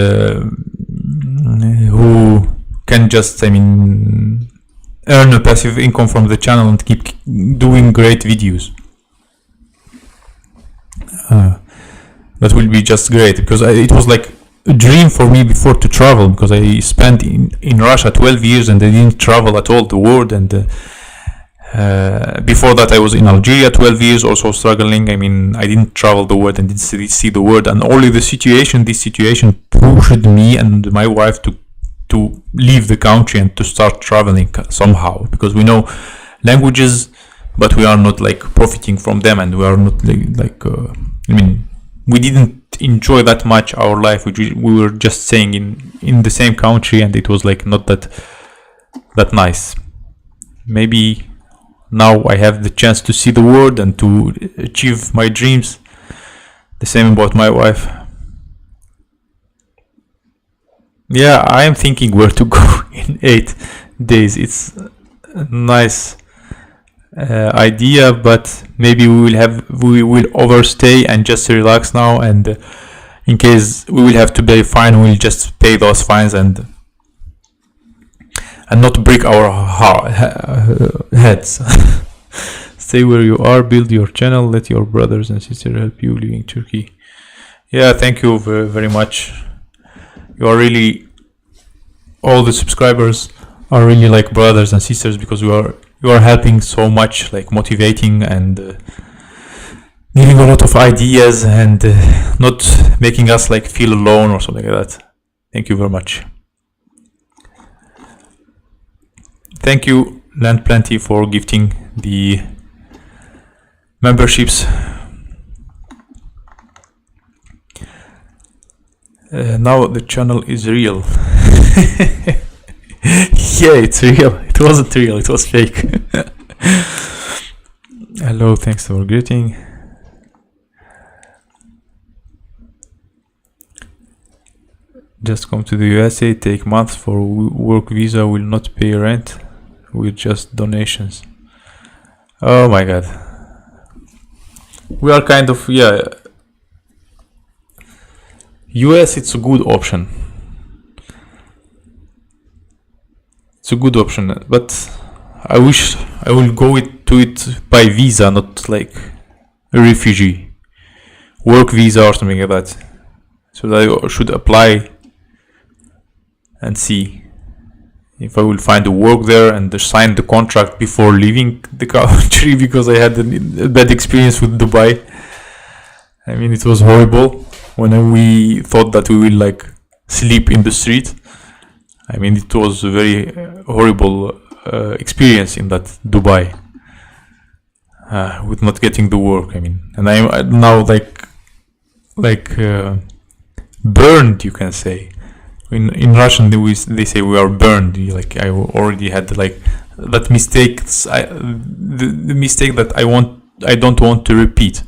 Speaker 1: who can just, earn a passive income from the channel and keep doing great videos. That will be just great, because it was like a dream for me before to travel, because I spent in Russia 12 years and I didn't travel at all the world, and before that I was in Algeria 12 years also struggling. I didn't travel the world and didn't see the world, and only this situation pushed me and my wife to leave the country and to start traveling somehow, because we know languages but we are not like profiting from them, and we are not we didn't enjoy that much our life. We were just staying in the same country, and it was like not that nice. Maybe now I have the chance to see the world and to achieve my dreams. The same about my wife. Yeah, I am thinking where to go in 8 days. It's a nice idea, but maybe we will overstay and just relax now, and in case we will have to pay fine, we'll just pay those fines and not break our heads. Stay where you are, build your channel, let your brothers and sisters help you leaving Turkey. Yeah, thank you very, very much. You are really, all the subscribers are really like brothers and sisters, because you are helping so much, like motivating and giving a lot of ideas, and not making us like feel alone or something like that. Thank you very much. Thank you, Land Plenty, for gifting the memberships. Now the channel is real. Yeah, it's real. It wasn't real, it was fake. Hello, thanks for greeting. Just come to the USA, take months for work visa, will not pay rent, with just donations. Oh my god. We are kind of, US, it's a good option. It's a good option, but I wish I will go to it by visa, not like a refugee. Work visa or something like that. So that I should apply and see if I will find a work there and sign the contract before leaving the country, because I had a bad experience with Dubai. It was horrible when we thought that we will like sleep in the street. It was a very horrible experience in that Dubai, with not getting the work. And I'm now like burned, you can say. In Russian they say we are burned. Like I already had like that mistakes. The mistake that I don't want to repeat.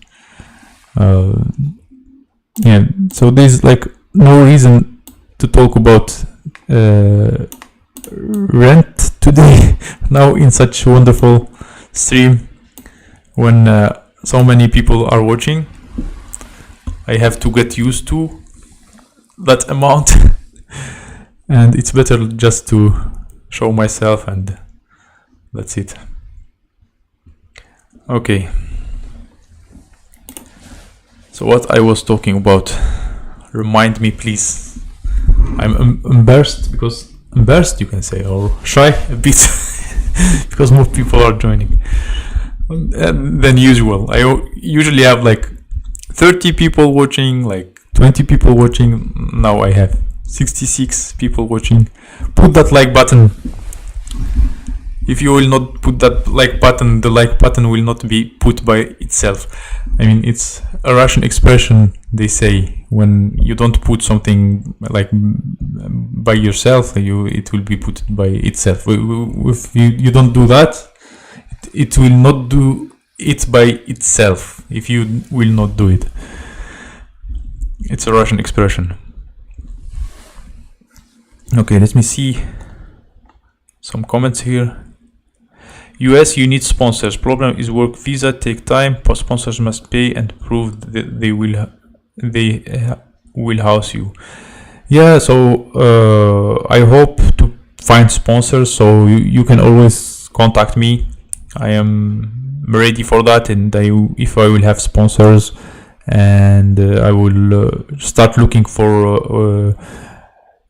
Speaker 1: So there's like no reason to talk about rent today now in such wonderful stream, when so many people are watching. I have to get used to that amount. And it's better just to show myself, and that's it. Okay. So what I was talking about, remind me please. I'm embarrassed, you can say, or shy a bit, because more people are joining than usual. I usually have like 30 people watching, like 20 people watching. Now I have 66 people watching. Put that like button. If you will not put that like button, the like button will not be put by itself. It's a Russian expression, they say, when you don't put something like by yourself, it will be put by itself. If you don't do that, it will not do it by itself if you will not do it. It's a Russian expression. Okay, let me see some comments here. US, you need sponsors. Problem is work visa take time. Sponsors must pay and prove that they will house you. Yeah, so I hope to find sponsors, so you can always contact me. I am ready for that, and if I will have sponsors, and I will start looking for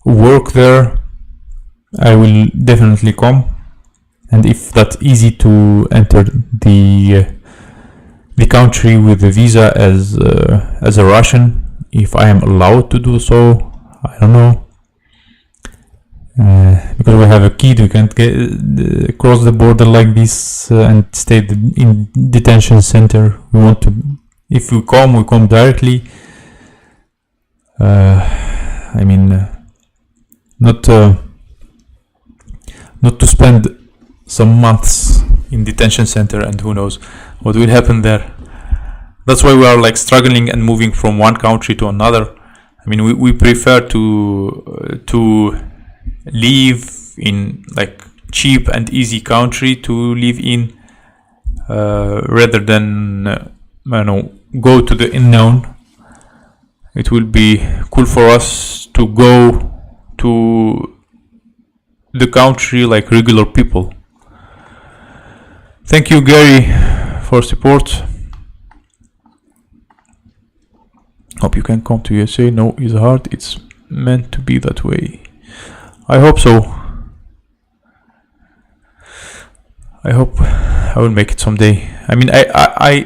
Speaker 1: work there, I will definitely come. And if that's easy to enter the country with the visa as a Russian, if I am allowed to do so, I don't know. Because we have a kid, we can't get cross the border like this and stay in detention center. We want to, if we come directly. I mean, not to spend some months in detention center, and who knows what will happen there. That's why we are like struggling and moving from one country to another. I mean, we prefer to live in like cheap and easy country to live in, rather than go to the unknown. It will be cool for us to go to the country like regular people. Thank you, Gary, for support. Hope you can come to USA. No, it's hard. It's meant to be that way. I hope so. I hope I will make it someday. I mean, I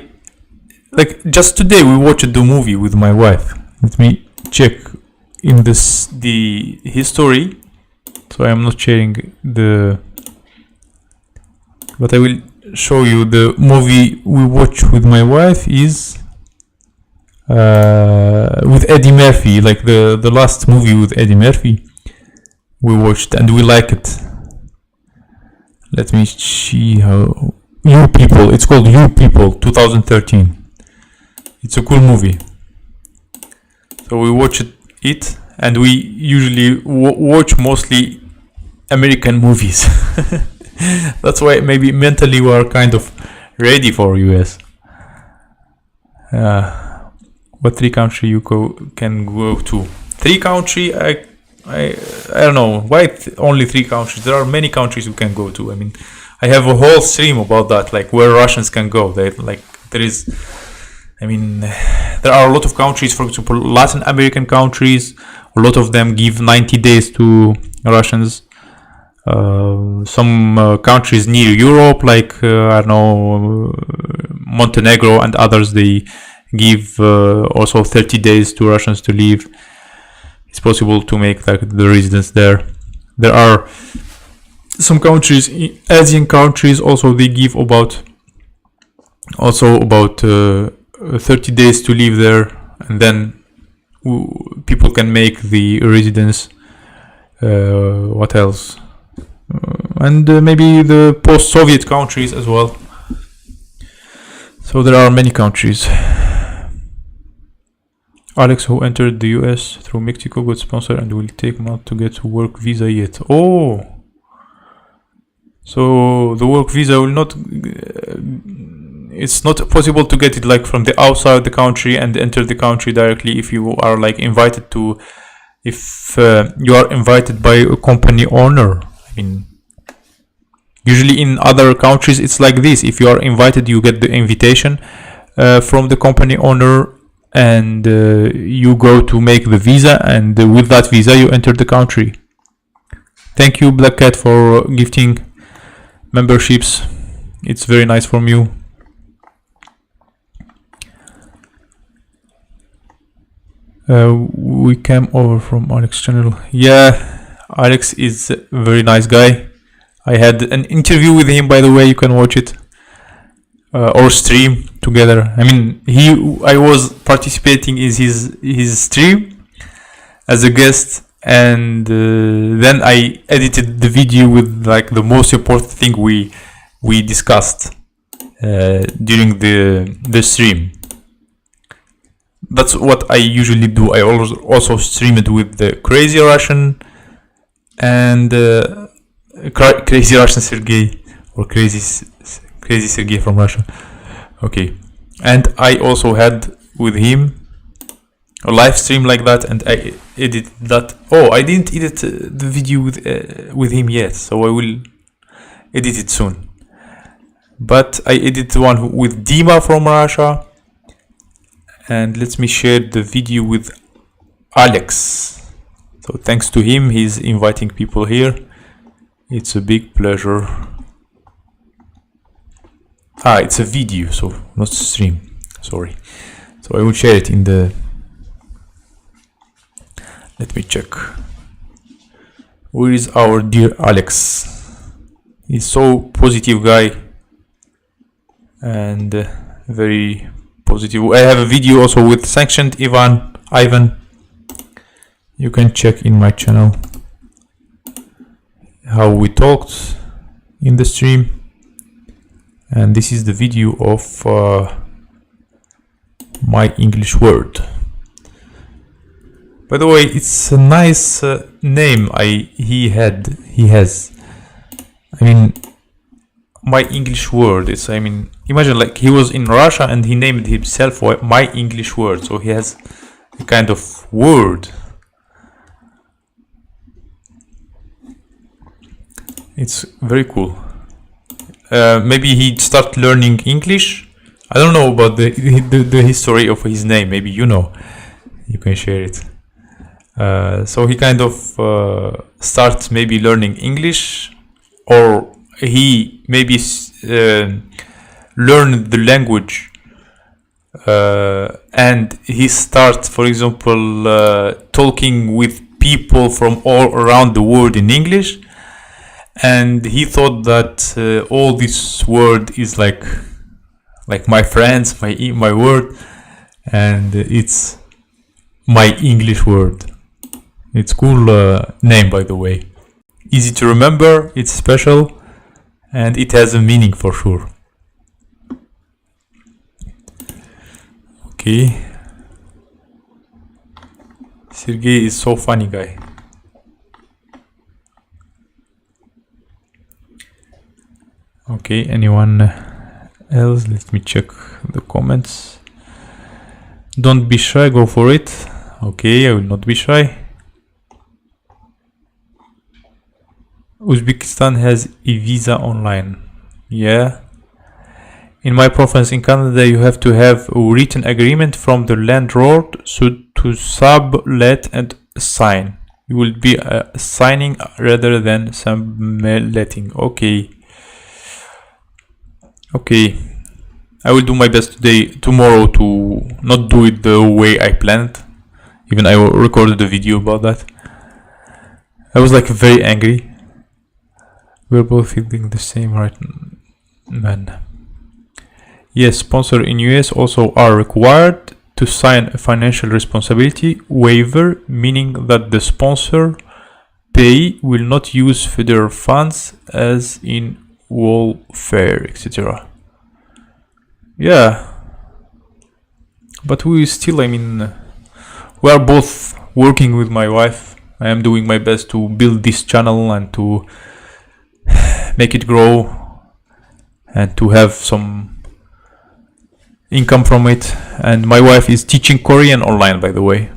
Speaker 1: like just today we watched the movie with my wife. Let me check in the history. So I am not sharing but I will show you the movie we watched with my wife is with Eddie Murphy, like the last movie with Eddie Murphy we watched, and we like it. Let me see how You People. It's called You People, 2013. It's a cool movie. So we watched it, and we usually watch mostly American movies. That's why maybe mentally we are kind of ready for US. What 3 country you can go to? 3 country, I don't know why only 3 countries. There are many countries you can go to. I mean, I have a whole stream about that, like where Russians can go. There are a lot of countries, for example, Latin American countries. A lot of them give 90 days to Russians. Some countries near Europe, like I don't know, Montenegro and others, they give also 30 days to Russians to leave. It's possible to make like the residence there. There are some countries, Asian countries, also they give about 30 days to live there, and then people can make the residence. What else? And maybe the post-Soviet countries as well. So there are many countries. Alex, who entered the US through Mexico, got sponsored and will take months to get work visa yet. Oh, so the work visa will not. It's not possible to get it like from the outside the country and enter the country directly if you are like invited to. If you are invited by a company owner. I mean, usually in other countries it's like this. If you are invited, you get the invitation from the company owner, and you go to make the visa, and with that visa you enter the country. Thank you, Black Cat, for gifting memberships. It's very nice from you. We came over from Alex channel. Yeah, Alex is a very nice guy. I had an interview with him, by the way. You can watch it or stream together. I mean, I was participating in his stream as a guest, and then I edited the video with like the most important thing we discussed during the stream. That's what I usually do. I also stream it with the Crazy Russian and Crazy Russian Sergey, or crazy Sergey from Russia. Okay, and I also had with him a live stream like that, and I edited that. Oh, I didn't edit the video with him yet, so I will edit it soon. But I edited one with Dima from Russia, and let me share the video with Alex. So thanks to him, he's inviting people here. It's a big pleasure. It's a video, so not stream. Sorry. So I will share it in the. Let me check. Where is our dear Alex? He's so positive guy and very positive. I have a video also with sanctioned Ivan. You can check in my channel how we talked in the stream. And this is the video of my English word. By the way, it's a nice name he has. I mean, my English word. Imagine like he was in Russia and he named himself my English word. So he has a kind of word. It's very cool. Maybe he'd start learning English. I don't know about the history of his name. Maybe you know. You can share it. So he kind of starts maybe learning English, or he maybe learned the language and he starts, for example, talking with people from all around the world in English. And he thought that all this word is like my friends, my word, and it's my English word. It's cool name, by the way. Easy to remember, it's special, and it has a meaning for sure. Okay. Sergey is so funny guy. Okay, anyone else? Let me check the comments. Don't be shy, go for it. Okay, I will not be shy. Uzbekistan has e-visa online. Yeah. In my province in Canada, you have to have a written agreement from the landlord to sublet and sign. You will be signing rather than subletting. Okay. Okay, I will do my best tomorrow to not do it the way I planned. Even I recorded a video about that. I was like very angry. We're both feeling the same right, man. Yes, sponsors in US also are required to sign a financial responsibility waiver, meaning that the sponsor pay will not use federal funds as in welfare, etc. Yeah, but we still, we are both working with my wife. I am doing my best to build this channel and to make it grow and to have some income from it. And my wife is teaching Korean online, by the way.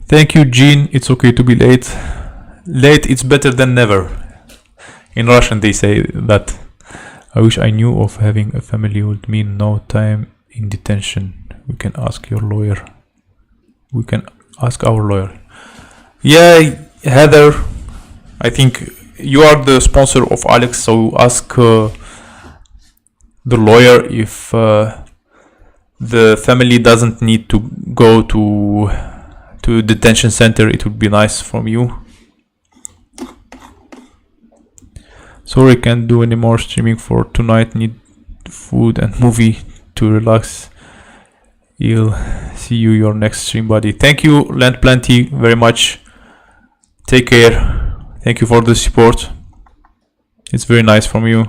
Speaker 1: Thank you, Jean. It's okay to be late. Late, it's better than never. In Russian, they say that. I wish I knew of having a family would mean no time in detention. We can ask your lawyer. We can ask our lawyer. Yeah, Heather, I think you are the sponsor of Alex, so ask the lawyer if the family doesn't need to go to detention center. It would be nice from you. Sorry, can't do any more streaming for tonight. Need food and movie to relax. You'll see you your next stream, buddy. Thank you, Land Plenty, very much. Take care. Thank you for the support. It's very nice from you.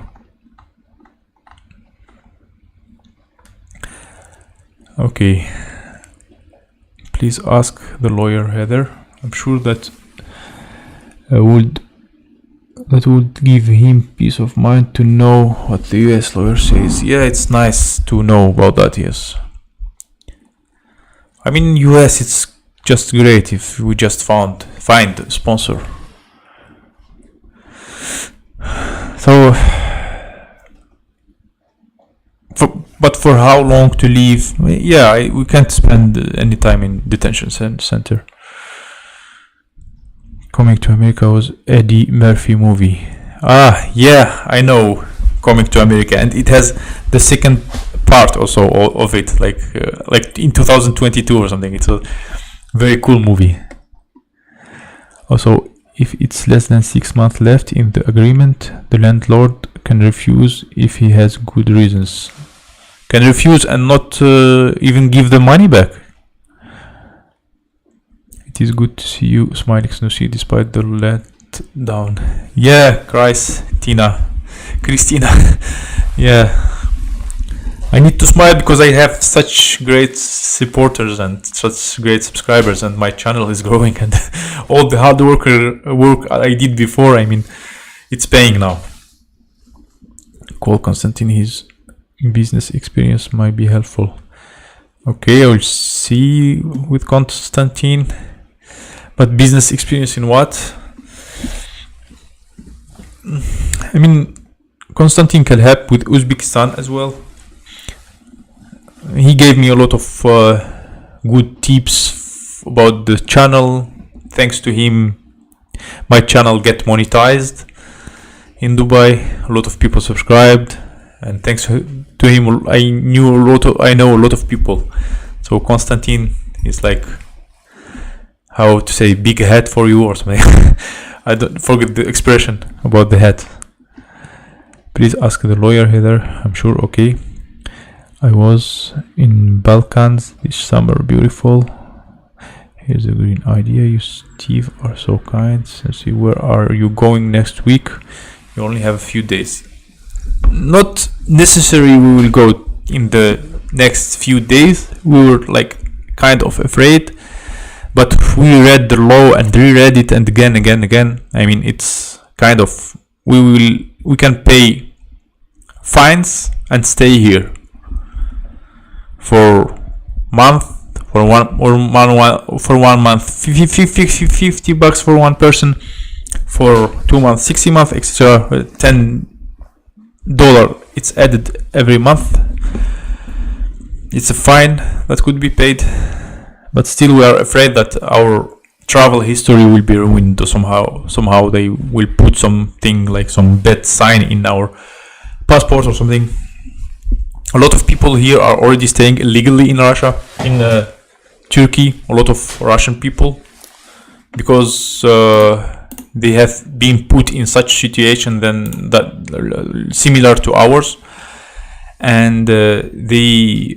Speaker 1: Okay. Please ask the lawyer, Heather. I'm sure that would that would give him peace of mind to know what the US lawyer says. Yeah, it's nice to know about that, yes. I mean, US, it's just great if we just find a sponsor. So, but for how long to leave? Yeah, we can't spend any time in detention center. Coming to America was Eddie Murphy movie. Ah, yeah, I know Coming to America, and it has the second part also of it, like in 2022 or something. It's a very cool movie. Also, if it's less than 6 months left in the agreement, the landlord can refuse if he has good reasons. Can refuse and not even give the money back. It is good to see you smiling, Snoozy, despite the letdown. Yeah, Christina. Yeah. I need to smile because I have such great supporters and such great subscribers, and my channel is growing, and all the hard work I did before, I mean, it's paying now. Call Constantine, his business experience might be helpful. Okay, I will see with Constantine. But business experience in what? I mean, Constantine can help with Uzbekistan as well. He gave me a lot of good tips about the channel. Thanks to him, my channel get monetized in Dubai. A lot of people subscribed, and thanks to him, I know a lot of people. So Constantine is like, how to say, big head for you or something. I don't forget the expression about the head. Please ask the lawyer, Heather. I'm sure. Okay. I was in Balkans this summer. Beautiful. Here's a green idea. You, Steve, are so kind. Let's see, where are you going next week? You only have a few days. Not necessarily we will go in the next few days. We were like kind of afraid, but we read the law and reread it, and again. I mean, it's kind of, we can pay fines and stay here for month, for one month, 50 bucks for one person, for 2 months, 60 months, extra $10. It's added every month. It's a fine that could be paid, but still we are afraid that our travel history will be ruined somehow they will put something like some bad sign in our passport or something. A lot of people here are already staying illegally in Russia, in Turkey, a lot of Russian people, because they have been put in such situation then that similar to ours, and they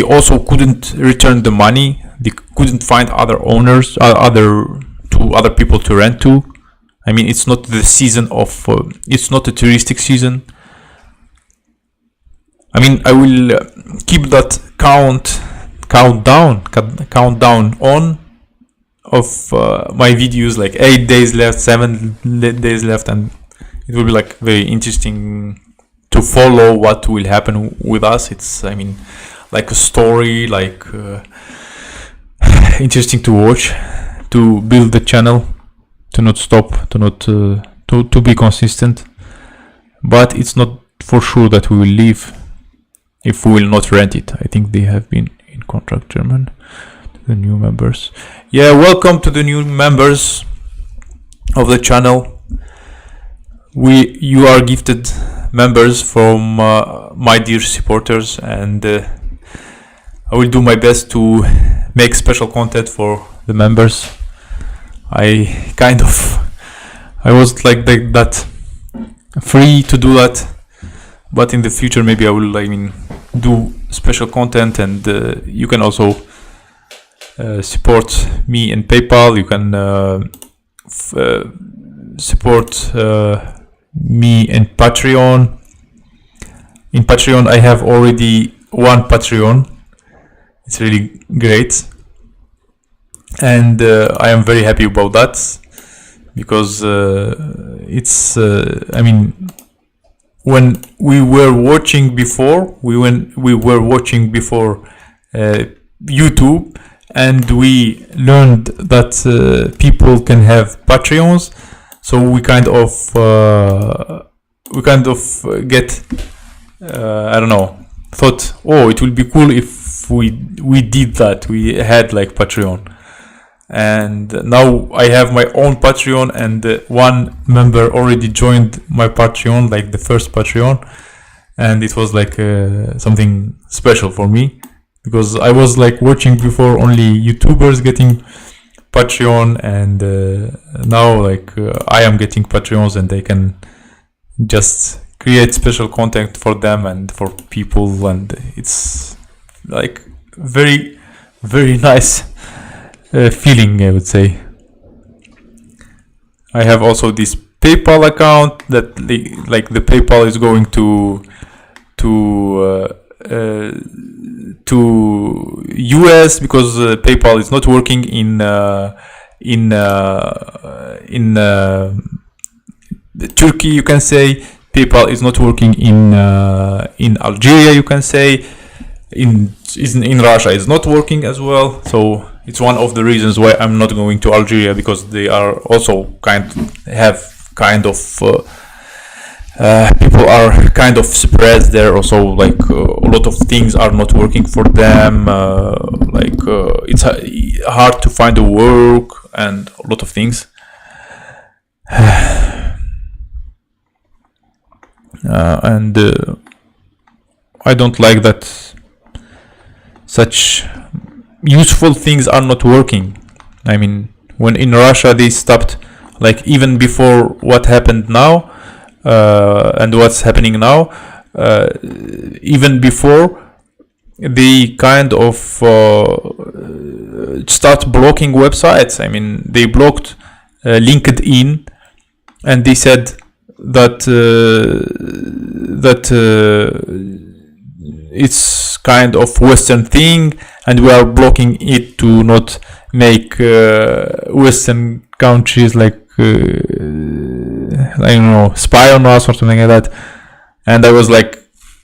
Speaker 1: also couldn't return the money. They couldn't find other owners, other people to rent to. I mean, it's not the season of, it's not a touristic season. I mean, I will keep that countdown on of my videos, like 8 days left, 7 days left, and it will be like very interesting to follow what will happen with us. It's, I mean, like a story, like interesting to watch, to build the channel, to not stop, to be consistent. But it's not for sure that we will leave if we will not rent it. I think they have been in contract. German, to the new members. Yeah, welcome to the new members of the channel. You are gifted members from my dear supporters, and I will do my best to make special content for the members. I was like that free to do that, but in the future maybe I will, do special content, and you can also support me in PayPal. You can support me in Patreon. In Patreon I have already one Patreon. It's really great, and I am very happy about that, because it's I mean, when we were watching before, YouTube, and we learned that people can have Patreons, so we kind of get I don't know, thought, oh, it would be cool if we did that, we had like Patreon. And now I have my own Patreon, and one member already joined my Patreon, like the first Patreon, and it was like something special for me, because I was like watching before only YouTubers getting Patreon, and now like I am getting Patreons, and they can just create special content for them and for people, and it's like very, very nice feeling, I would say. I have also this PayPal account that like the PayPal is going to US, because PayPal is not working in Turkey, you can say. PayPal is not working in Algeria, you can say. In Russia is not working as well, so it's one of the reasons why I'm not going to Algeria, because they are also kind of people are kind of suppressed there also, like a lot of things are not working for them, it's hard to find a work and a lot of things. And I don't like that such useful things are not working. I mean, when in Russia they stopped, like even before what happened now, and what's happening now, even before, they kind of start blocking websites. I mean, they blocked LinkedIn, and they said that it's kind of Western thing, and we are blocking it to not make Western countries like I don't know, spy on us or something like that. And I was like,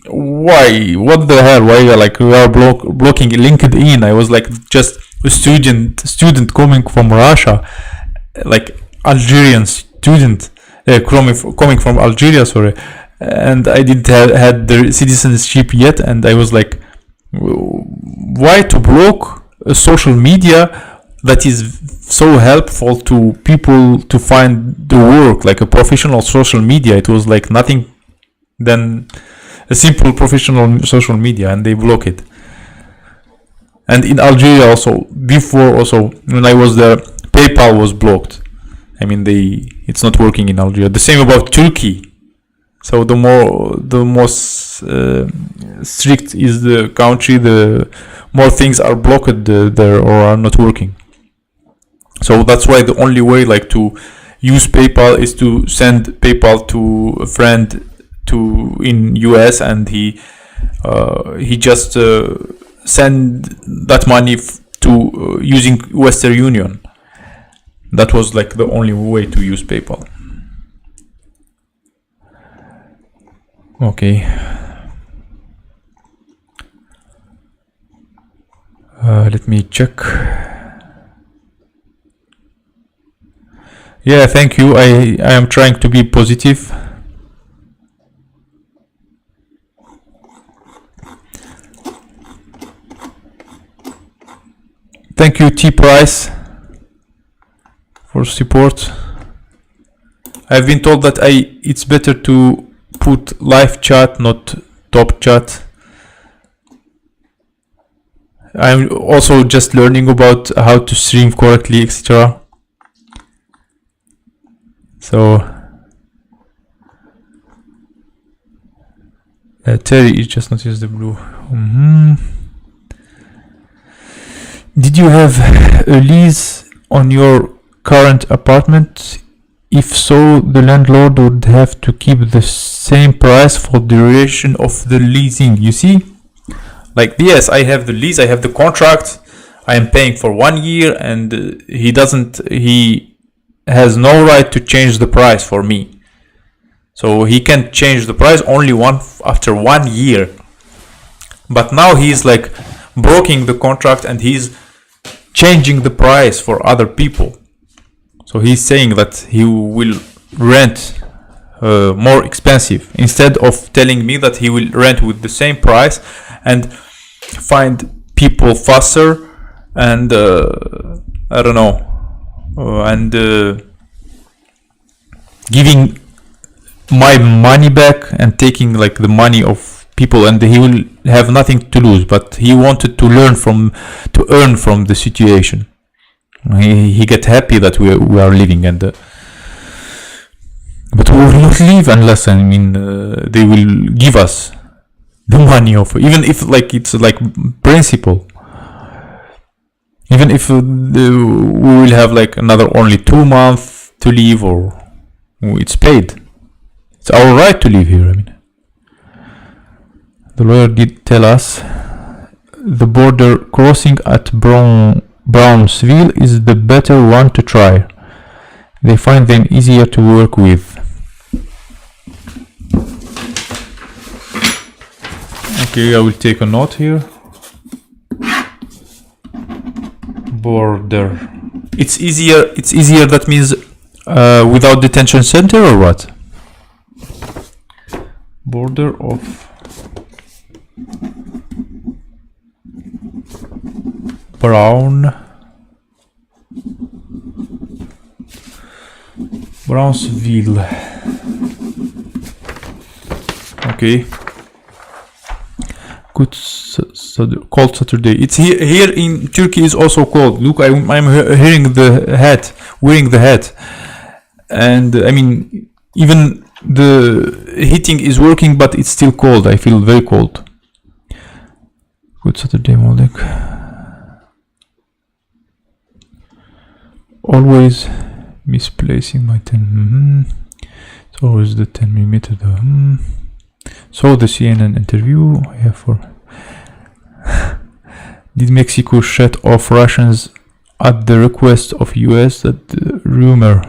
Speaker 1: why? What the hell? Why we are blocking LinkedIn? I was like just a student coming from Russia, like Algerian student coming from Algeria, sorry, and I didn't had the citizenship yet, and I was like, why to block a social media that is so helpful to people to find the work, like a professional social media? It was like nothing than a simple professional social media, and they block it. And in Algeria also, before also, when I was there, PayPal was blocked. I mean, it's not working in Algeria. The same about Turkey. So the most strict is the country, the more things are blocked there or are not working. So that's why the only way like to use PayPal is to send PayPal to a friend in US, and he just send that money to using Western Union. That was like the only way to use PayPal. Okay. Let me check. Yeah, thank you. I am trying to be positive. Thank you, T Price, for support. I've been told that it's better to put live chat, not top chat. I'm also just learning about how to stream correctly, etc. So Terry is just not use the blue. Did you have a lease on your current apartment? If so, the landlord would have to keep the same price for the duration of the leasing. You see? Like, yes, I have the lease, I have the contract, I am paying for 1 year, and he has no right to change the price for me. So he can change the price only after 1 year. But now he's like breaking the contract and he's changing the price for other people. So he's saying that he will rent more expensive instead of telling me that he will rent with the same price and find people faster and I don't know and giving my money back and taking like the money of people, and he will have nothing to lose, but he wanted to earn from the situation. He get happy that we are leaving, and but we will not leave unless they will give us the money of, even if like it's like principle, even if we will have like another only 2 months to leave, or it's paid. It's our right to live here. The lawyer did tell us the border crossing at Brownsville is the better one to try. They find them easier to work with. Okay, I will take a note here. Border. It's easier. That means without detention center or what? Border of Brownsville. Okay. Good cold Saturday. It's here in Turkey is also cold. Look, I'm wearing the hat, and even the heating is working, but it's still cold. I feel very cold. Good Saturday, Malik. Always misplacing my 10. It's always the 10mm. So the CNN interview I have for. Did Mexico shut off Russians at the request of US? That rumor.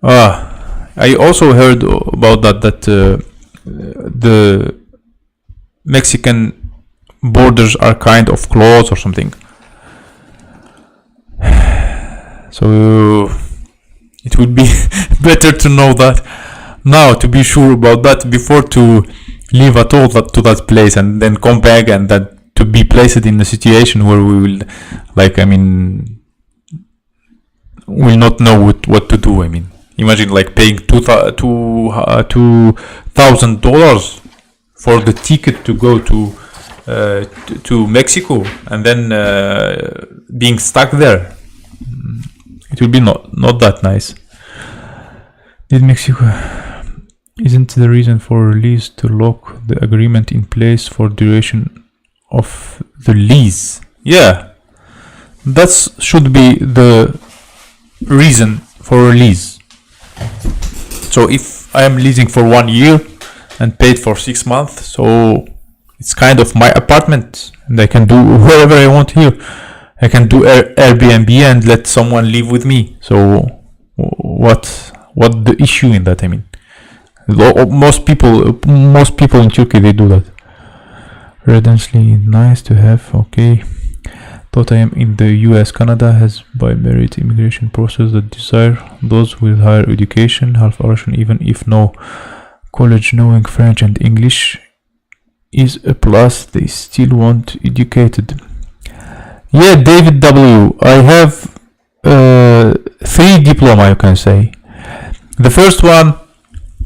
Speaker 1: I also heard about that the Mexican borders are kind of closed or something. So it would be better to know that now, to be sure about that before to leave at all to that place and then come back, and that to be placed in a situation where we will will not know what to do. Imagine like paying $2,000 for the ticket to go to Mexico and then being stuck there. It will be not that nice. Did Mexico isn't the reason for lease to lock the agreement in place for duration of the lease? Yeah, that should be the reason for a lease. So if I am leasing for 1 year and paid for 6 months, so it's kind of my apartment and I can do whatever I want here. I can do Airbnb and let someone live with me. So what the issue in that? Most people in Turkey, they do that. Residency, nice to have. Okay. Thought I am in the US. Canada has by merit immigration process that desire those with higher education, half Russian, even if no college, knowing French and English is a plus. They still want educated. Yeah, David W. I have 3 diploma, you can say. The first one,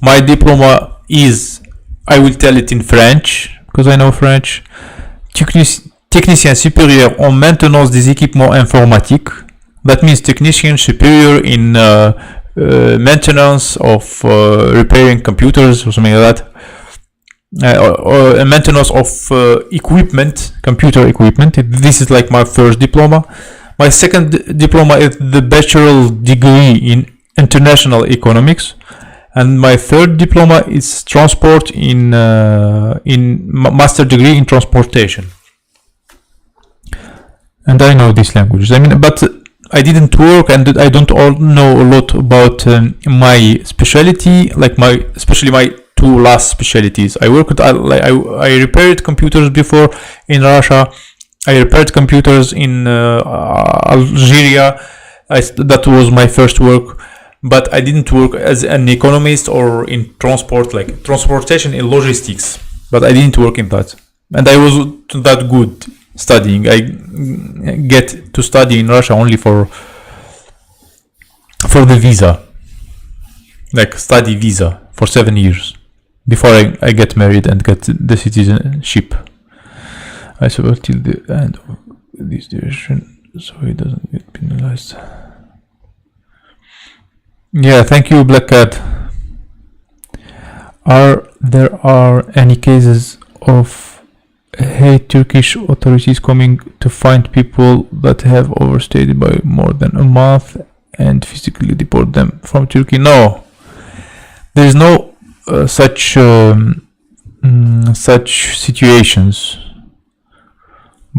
Speaker 1: my diploma is, I will tell it in French because I know French. Technicien supérieur en maintenance des équipements informatiques. That means technician superior in maintenance of repairing computers or something like that. Or maintenance of equipment, computer equipment. This is like my first diploma. My second diploma is the bachelor degree in international economics, and my third diploma is transport in master degree in transportation. And I know these languages. But I didn't work, and I don't know a lot about my specialty, like especially my two last specialties. I worked I repaired computers before in Russia. I repaired computers in Algeria. That was my first work, but I didn't work as an economist or in transportation in logistics. But I didn't work in that, and I wasn't that good studying. I get to study in Russia only for the visa, like study visa for 7 years before I get married and get the citizenship. I suppose till the end of this duration so he doesn't get penalized. Yeah, thank you, Black Cat. Are there any cases of Turkish authorities coming to find people that have overstayed by more than a month and physically deport them from Turkey? No, there is no such situations.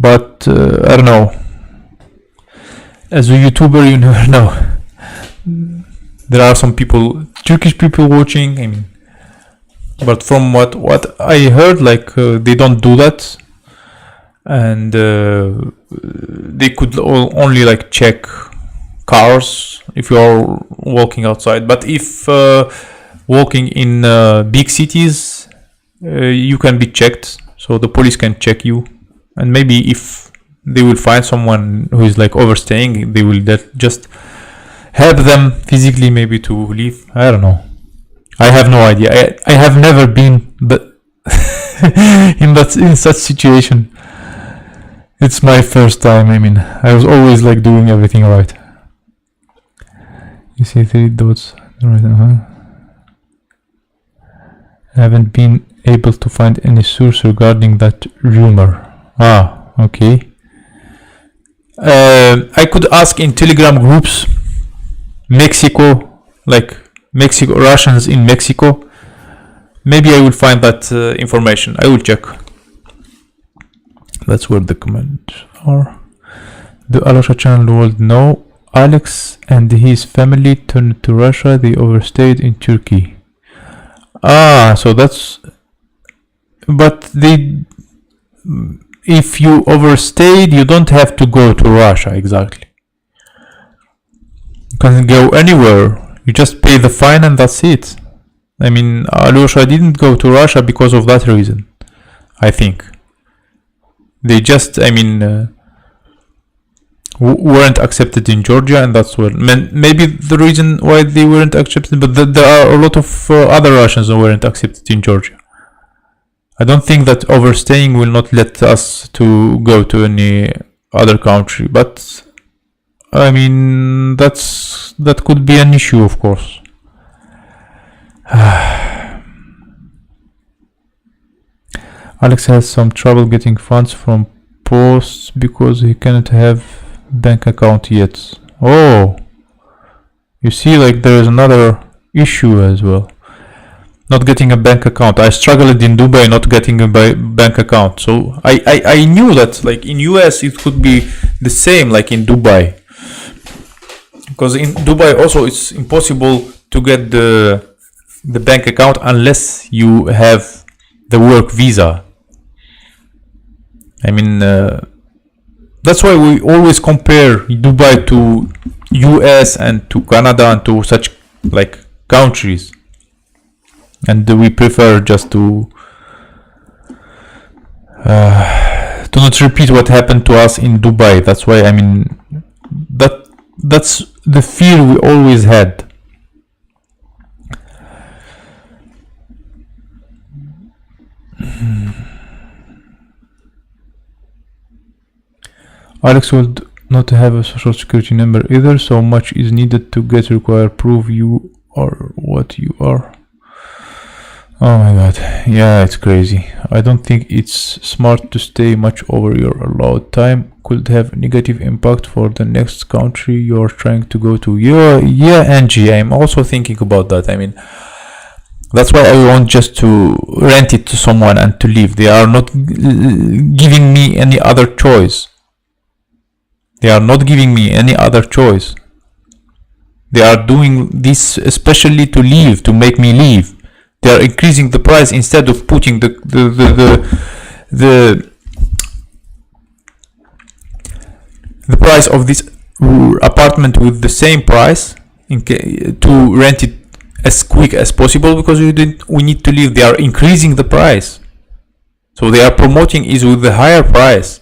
Speaker 1: But I don't know. As a YouTuber, you never know. There are some people, Turkish people watching. I mean, but from what I heard, like they don't do that, and they could only like check cars if you are walking outside. But if walking in big cities, you can be checked, so the police can check you. And maybe if they will find someone who is like overstaying, they will just help them physically maybe to leave. I don't know. I have no idea. I have never been in such situation. It's my first time. I mean, I was always like doing everything right. You see 3 dots right now. I haven't been able to find any source regarding that rumor. Ah, okay. I could ask in Telegram groups, Mexico, like Mexico, Russians in Mexico. Maybe I will find that information. I will check. That's where the comments are. The Alasha channel world know Alex and his family turned to Russia. They overstayed in Turkey. Ah, so that's. But if you overstayed, you don't have to go to Russia exactly. You can go anywhere. You just pay the fine and that's it. I mean, Alyosha didn't go to Russia because of that reason, I think. They just, I mean, weren't accepted in Georgia, and that's what maybe the reason why they weren't accepted. But there are a lot of other Russians who weren't accepted in Georgia. I don't think that overstaying will not let us to go to any other country, but I mean that could be an issue, of course. Alex has some trouble getting funds from posts because he cannot have bank account yet. Oh, you see, like there is another issue as well. Not getting a bank account. I struggled in Dubai not getting a bank account. So I knew that like in US it could be the same like in Dubai. Because in Dubai also it's impossible to get the bank account unless you have the work visa. I mean, that's why we always compare Dubai to US and to Canada and to such like countries. And we prefer just to not repeat what happened to us in Dubai. That's why, I mean, that's the fear we always had. Alex would not have a social security number either, so much is needed to get required proof you are what you are. Oh my god, yeah, it's crazy. I don't think it's smart to stay much over your allowed time. Could have negative impact for the next country you're trying to go to. Yeah, Angie, I'm also thinking about that. I mean, that's why I want just to rent it to someone and to leave. They are not giving me any other choice. They are not giving me any other choice. They are doing this especially to leave, to make me leave. They are increasing the price instead of putting the price of this apartment with the same price to rent it as quick as possible, because we need to leave. They are increasing the price, so they are promoting is with the higher price.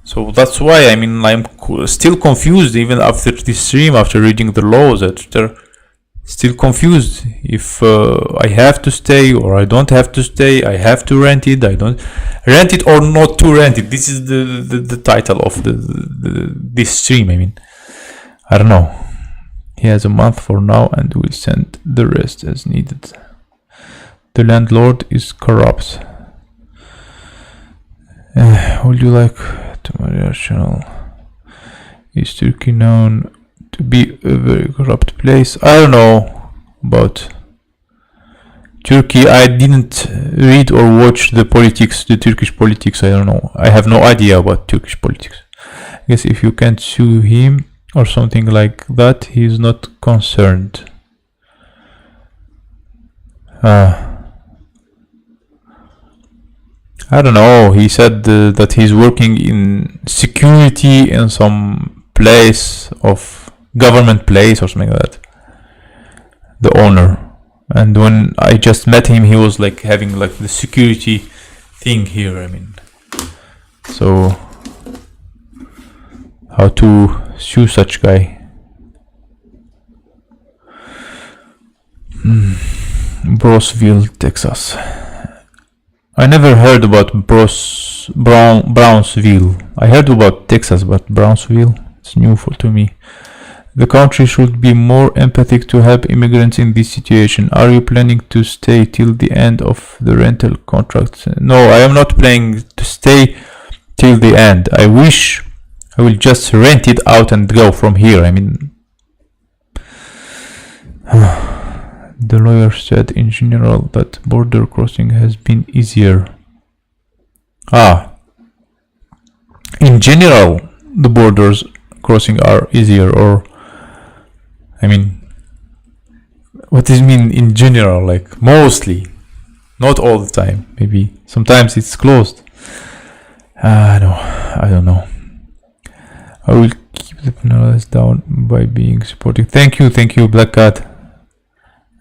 Speaker 1: So that's why, I mean, I'm still confused even after this stream, after reading the laws, that they're still confused if I have to stay or I don't have to stay. I have to rent it, I don't rent it, or not to rent it. This is the title of this stream. I mean, I don't know. He has a month for now and will send the rest as needed. The landlord is corrupt. Would you like to my channel? Is Turkey known to be a very corrupt place? I don't know about Turkey. I didn't read or watch the politics, the Turkish politics. I don't know. I have no idea about Turkish politics. I guess if you can't sue him or something like that, he is not concerned. I don't know. He said that he's working in security in some place of government place or something like that. The owner. And when I just met him, he was like having like the security thing here. I mean, so how to sue such guy? Brownsville, Texas. I never heard about Brownsville. I heard about Texas, but Brownsville, it's new to me. The country should be more empathic to help immigrants in this situation. Are you planning to stay till the end of the rental contract? No, I am not planning to stay till the end. I wish I will just rent it out and go from here. I mean, the lawyer said in general that border crossing has been easier. In general, the borders crossing are easier, or I mean, what does it mean in general? Like mostly, not all the time. Maybe sometimes it's closed. No, I don't know. I will keep the penalties down by being supportive. Thank you, Black Cat.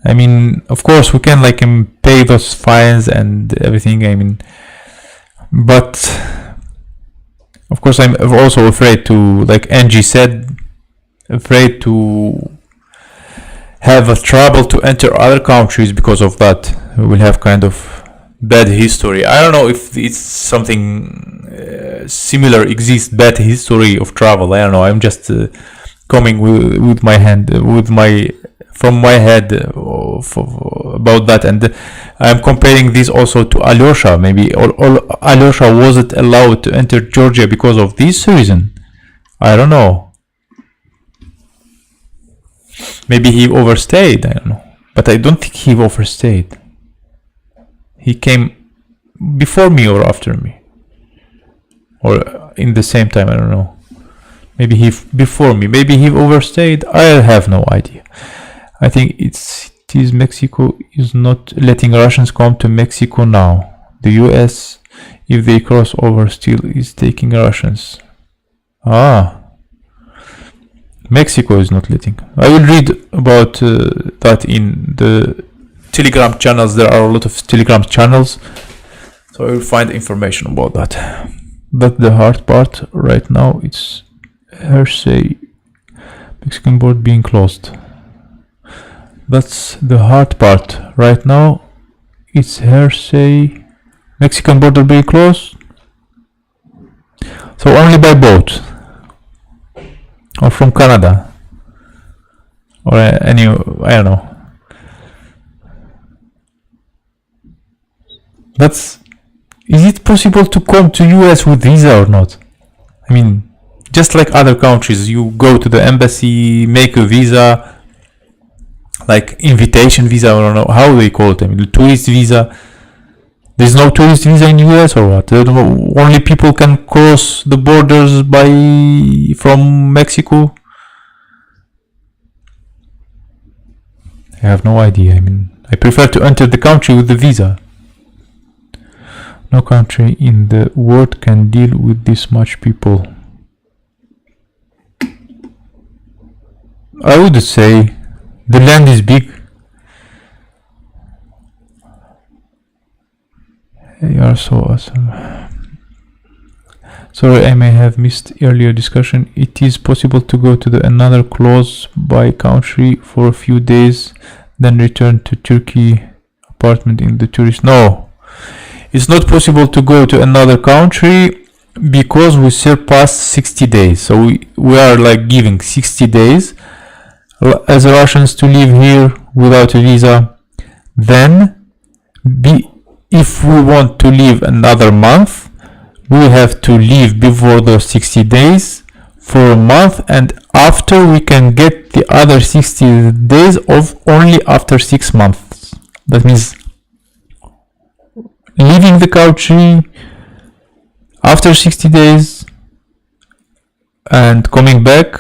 Speaker 1: I mean, of course, we can like pay those fines and everything. I mean, but of course, I'm also afraid to, like Angie said, afraid to have a trouble to enter other countries because of that. We will have kind of bad history. I don't know if it's something similar exists, bad history of travel. I don't know. I'm just coming with my hand, from my head about that, and I'm comparing this also to Alyosha. Maybe Alyosha wasn't allowed to enter Georgia because of this reason. I don't know. Maybe he overstayed. I don't know, but I don't think he overstayed. He came before me or after me, or in the same time. I don't know. Maybe he before me. Maybe he overstayed. I have no idea. I think it is Mexico is not letting Russians come to Mexico now. The US, if they cross over, still is taking Russians. Mexico is not letting. I will read about that in the Telegram channels. There are a lot of Telegram channels, so I will find information about that. But the hard part right now, it's hearsay. Mexican border being closed. That's the hard part right now. It's hearsay. Mexican border being closed. So only by boat, or from Canada, or any, I don't know. Is it possible to come to US with visa or not? I mean, just like other countries, you go to the embassy, make a visa, like invitation visa, I don't know how they call it. I mean, the tourist visa.
Speaker 2: There's no tourist visa in US or what? Only people can cross the borders from Mexico? I have no idea. I mean, I prefer to enter the country with the visa. No country in the world can deal with this much people. I would say the land is big. You are so awesome. Sorry, I may have missed earlier discussion. It is possible to go to another close by country for a few days, then return to Turkey apartment in the tourist. No, it's not possible to go to another country because we surpassed 60 days. So we are like giving 60 days as Russians to live here without a visa. Then if we want to live another month, we have to leave before those 60 days for a month, and after we can get the other 60 days of only after 6 months. That means leaving the country after 60 days and coming back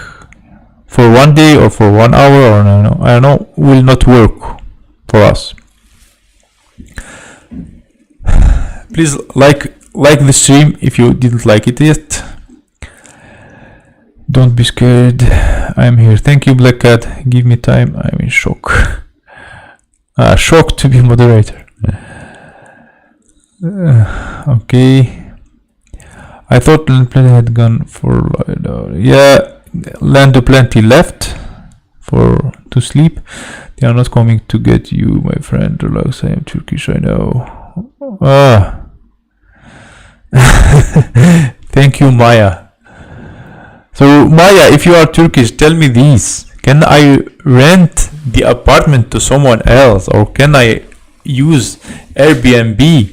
Speaker 2: for 1 day or for 1 hour or I don't know, will not work for us. Please like the stream if you didn't like it yet. Don't be scared. I'm here. Thank you, Black Cat. Give me time. I'm in shock. Shocked to be moderator. Okay. I thought Land Plenty had gone for yeah. Land Plenty left to sleep. They are not coming to get you, my friend. Relax. I am Turkish. I know. Thank you, Maya. So Maya, if you are Turkish, tell me this: can I rent the apartment to someone else, or can I use Airbnb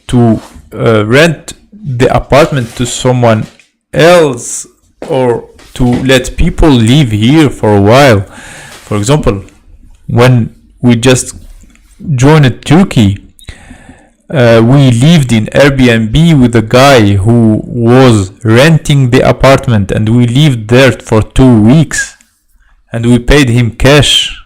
Speaker 2: to rent the apartment to someone else, or to let people live here for a while? For example, when we just joined Turkey, we lived in Airbnb with a guy who was renting the apartment, and we lived there for 2 weeks, and we paid him cash.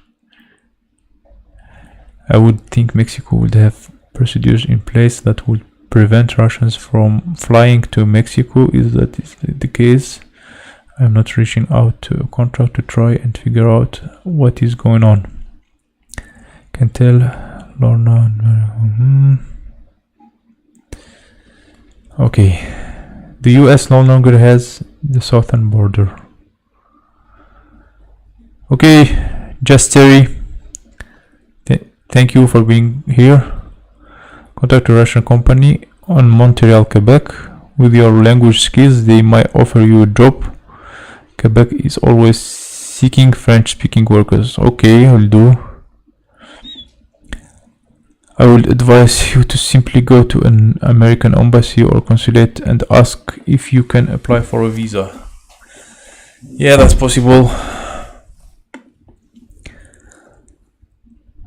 Speaker 2: I would think Mexico would have procedures in place that would prevent Russians from flying to Mexico. Is that the case? I'm not reaching out to a contract to try and figure out what is going on. Can tell Lorna. Okay, the US no longer has the southern border. Okay, Just Terry, thank you for being here. Contact a Russian company on Montreal, Quebec. With your language skills, they might offer you a job. Quebec is always seeking French-speaking workers. Okay, I'll do. I would advise you to simply go to an American embassy or consulate and ask if you can apply for a visa. Yeah, that's possible.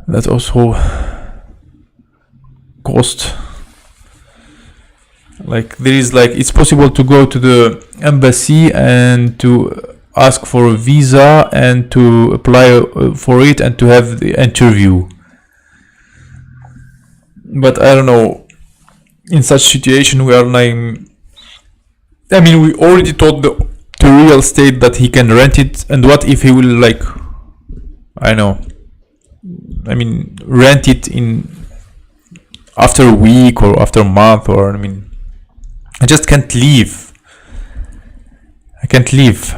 Speaker 2: That's also cost. Like there is it's possible to go to the embassy and to ask for a visa and to apply for it and to have the interview. But I don't know, in such situation we are we already told the real estate that he can rent it, and what if he will rent it in after a week or after a month, or I just can't leave. I can't leave.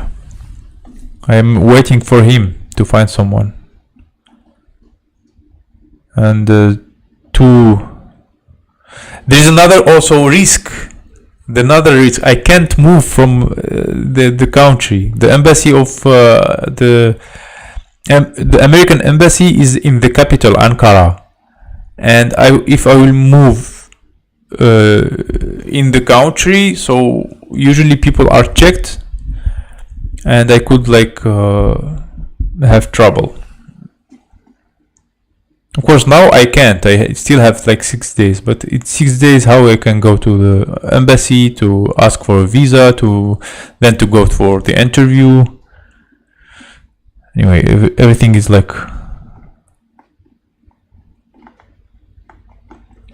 Speaker 2: I am waiting for him to find someone. And there is another also risk. Another risk. I can't move from the country. The embassy of the American embassy is in the capital, Ankara, and if I will move in the country, so usually people are checked, and I could have trouble. Of course, now I can't. I still have like 6 days, but it's 6 days how I can go to the embassy to ask for a visa, to then to go for the interview. Anyway, everything is like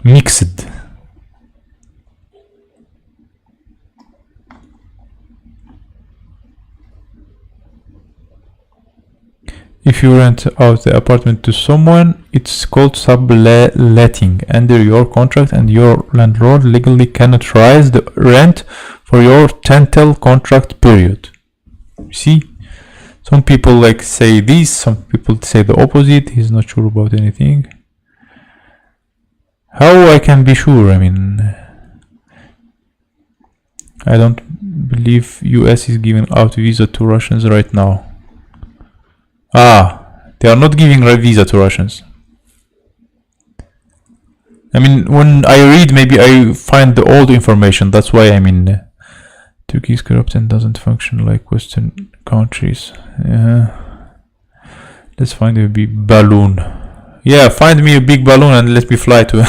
Speaker 2: mixed. If you rent out the apartment to someone, it's called subletting under your contract, and your landlord legally cannot raise the rent for your tenantal contract period. See? Some people like say this, some people say the opposite. He's not sure about anything. How I can be sure? I mean, I don't believe US is giving out visa to Russians right now. They are not giving a visa to Russians. I mean, when I read, maybe I find the old information. That's why I mean, Turkey is corrupt and doesn't function like Western countries. Let's find a big balloon. Yeah, find me a big balloon and let me fly to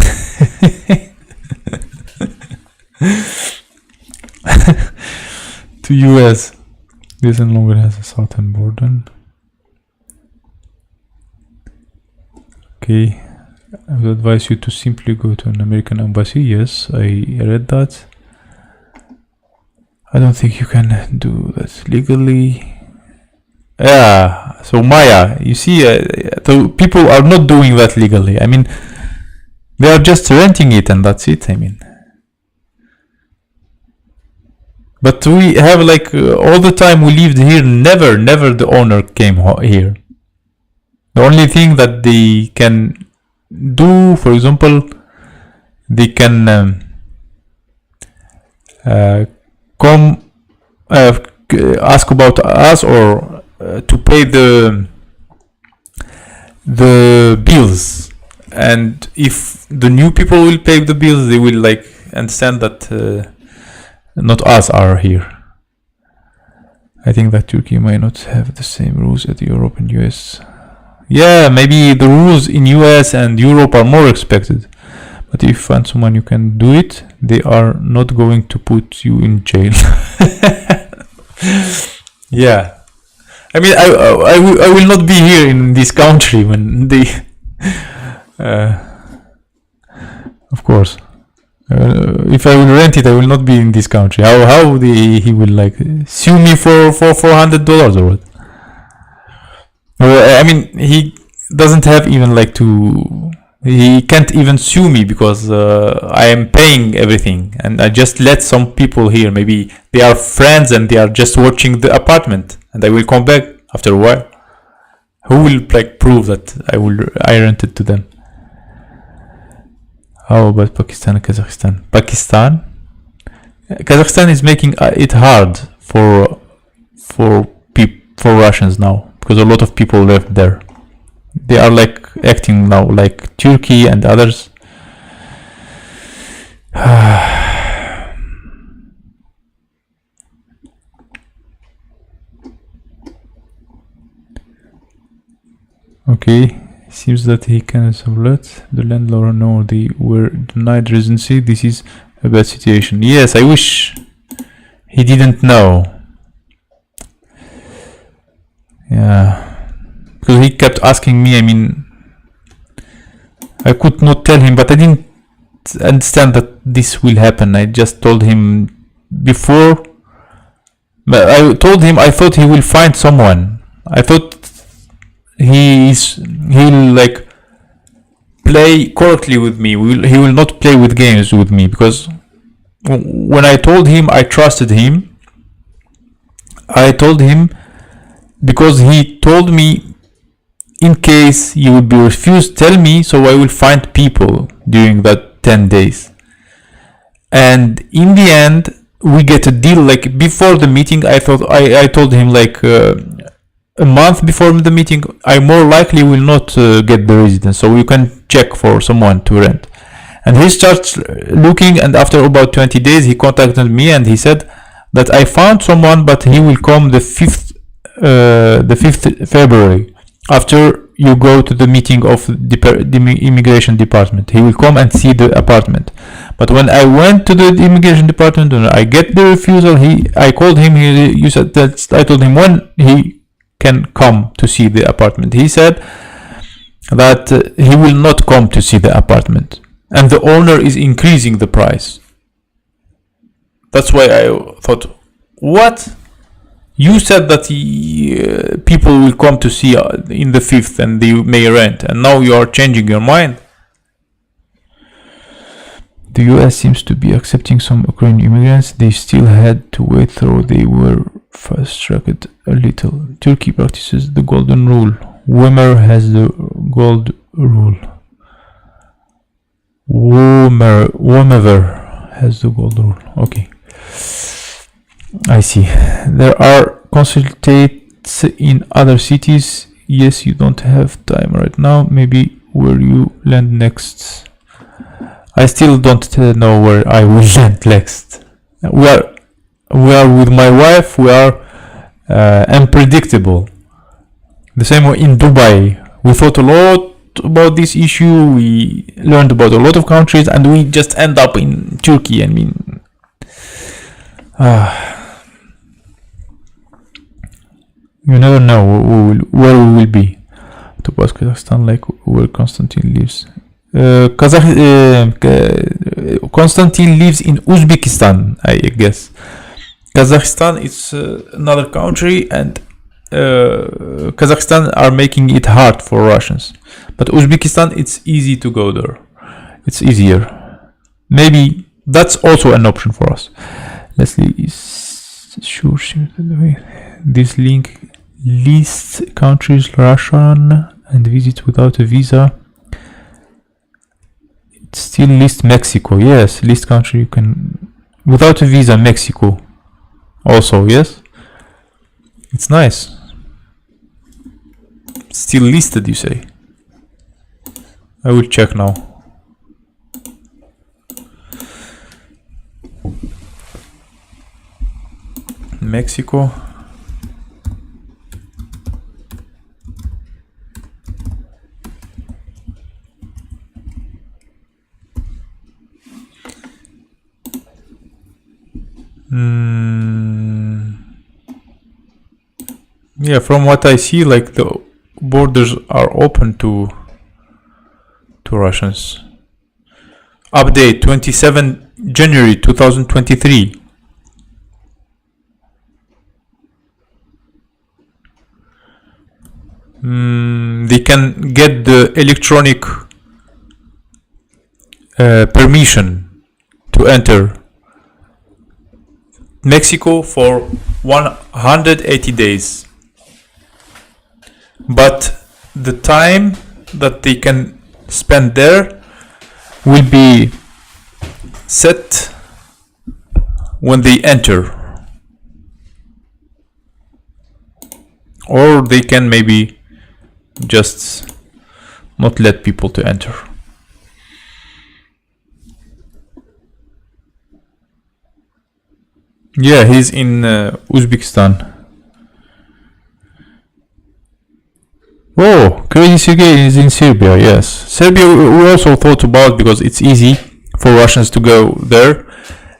Speaker 2: to US. This no longer has a southern border. Okay, I would advise you to simply go to an American embassy. Yes, I read that. I don't think you can do that legally. Yeah, so Maya, you see, so people are not doing that legally. I mean, they are just renting it and that's it. I mean, but we have like all the time we lived here, never the owner came here. The only thing that they can do, for example, they can come ask about us or to pay the bills, and if the new people will pay the bills, they will like understand that not us are here. I think that Turkey might not have the same rules as Europe and US. Yeah, maybe the rules in US and Europe are more expected. But if you find someone you can do it, they are not going to put you in jail. Yeah. I mean, I will not be here in this country when they... of course. If I will rent it, I will not be in this country. How he will like sue me for $400 or what? I mean, he doesn't have even like to. He can't even sue me because I am paying everything, and I just let some people here. Maybe they are friends and they are just watching the apartment, and I will come back after a while. Who will like prove that I rented to them? How about Pakistan and Kazakhstan? Kazakhstan is making it hard for Russians now, because a lot of people left there. They are like acting now like Turkey and others. Okay, seems that he can sublet. The landlord know they were denied residency. This is a bad situation. Yes, I wish he didn't know. Yeah, because he kept asking me. I mean, I could not tell him, but I didn't understand that this will happen. I just told him before. But I told him I thought he will find someone. I thought he'll like play correctly with me. He will not play with games with me, because when I told him I trusted him, I told him because he told me in case you would be refused, tell me, so I will find people during that 10 days. And in the end, we get a deal. Like before the meeting, I thought I told him like a month before the meeting, I more likely will not get the residence, so you can check for someone to rent. And he starts looking, and after about 20 days, he contacted me and he said that I found someone, but he will come the 5th February after you go to the meeting of the immigration department. He will come and see the apartment. But when I went to the immigration department and I get the refusal, I called him. You said that I told him when he can come to see the apartment. He said that he will not come to see the apartment, and the owner is increasing the price. That's why I thought, what? You said that people will come to see in the 5th and they may rent, and now you are changing your mind. The US seems to be accepting some Ukrainian immigrants. They still had to wait through. They were fast-tracked a little. Turkey practices the golden rule. Whomever has the gold rule. Whomever has the gold rule. Okay. I see. There are consultates in other cities. Yes, you don't have time right now. Maybe where you land next. I still don't know where I will land next. We are with my wife. We are unpredictable. The same way in Dubai. We thought a lot about this issue. We learned about a lot of countries, and we just end up in Turkey. I mean, you never know where we will be. To pass Kazakhstan, like where Konstantin lives. Konstantin lives in Uzbekistan, I guess. Kazakhstan is another country, and Kazakhstan are making it hard for Russians. But Uzbekistan, it's easy to go there. It's easier. Maybe that's also an option for us. Leslie is sure this link lists countries Russian and visit without a visa. It still lists Mexico. Yes, list country you can without a visa. Mexico also, yes. It's nice. Still listed, you say? I will check now. Mexico. Yeah, from what I see, like the borders are open to Russians. Update 27 January 2023. They can get the electronic permission to enter Mexico for 180 days. But the time that they can spend there will be set when they enter. Or they can maybe just not let people to enter. Yeah, he's in Uzbekistan. Oh, Crazy Sergey is in Serbia, yes. Serbia we also thought about because it's easy for Russians to go there.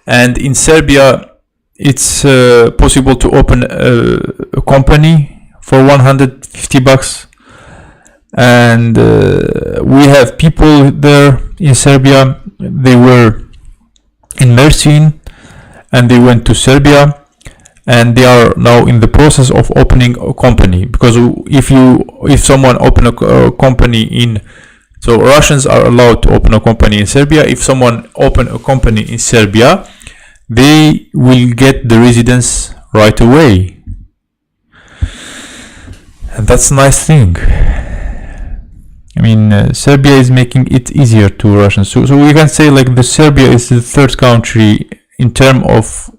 Speaker 2: And in Serbia, it's possible to open a company for $150. And we have people there in Serbia. They were in Mersin and they went to Serbia. And they are now in the process of opening a company, because if someone open a company so Russians are allowed to open a company in Serbia. If someone open a company in Serbia, they will get the residence right away, and that's a nice thing. I mean, Serbia is making it easier to Russians. So we can say like the Serbia is the third country in terms of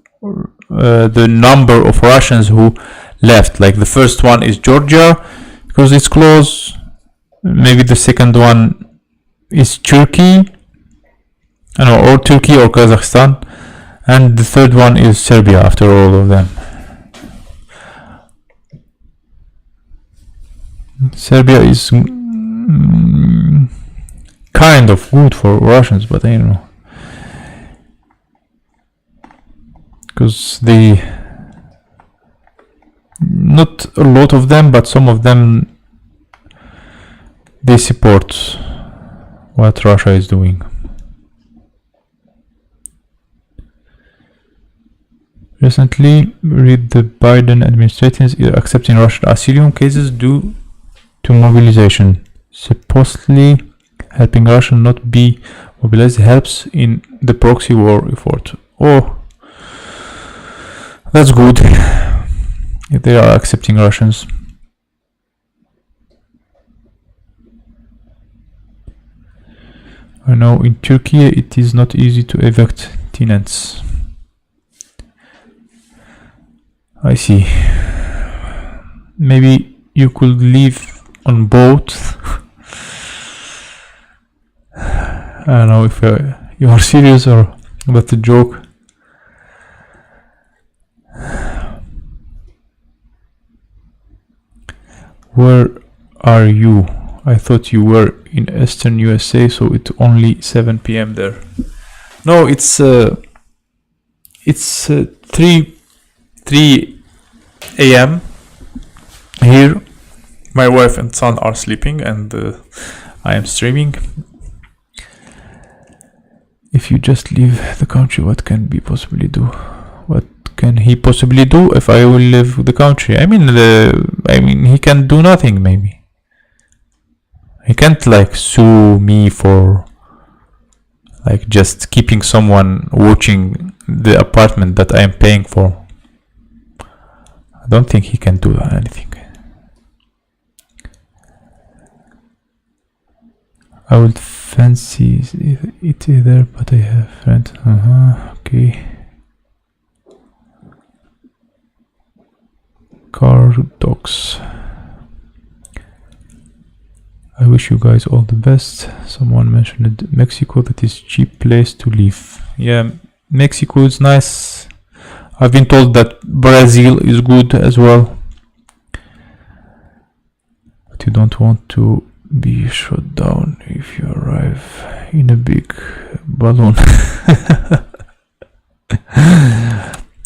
Speaker 2: the number of Russians who left. Like the first one is Georgia because it's close. Maybe the second one is Turkey, or Turkey or Kazakhstan, and the third one is Serbia after all of them. Serbia is kind of good for Russians, but I don't know. Because not a lot of them, but some of them, they support what Russia is doing. Recently, read the Biden administration is accepting Russian asylum cases due to mobilization. Supposedly, helping Russia not be mobilized helps in the proxy war effort. Oh, that's good. If they are accepting Russians. I know in Turkey it is not easy to evict tenants. I see. Maybe you could live on both. I don't know if you are serious or that's a joke. Where are you? I thought you were in Eastern USA, so it's only 7 p.m. there. No, it's 3 a.m. here. My wife and son are sleeping, and I am streaming. If you just leave the country, what can he possibly do? What can he possibly do if I will leave the country? I mean, he can do nothing. Maybe he can't like sue me for like just keeping someone watching the apartment that I am paying for. I don't think he can do anything. I would fancy it either, but I have friends. Okay. Car dogs. I wish you guys all the best. Someone mentioned Mexico, that is cheap place to live. Yeah, Mexico is nice. I've been told that Brazil is good as well. But you don't want to be shot down if you arrive in a big balloon.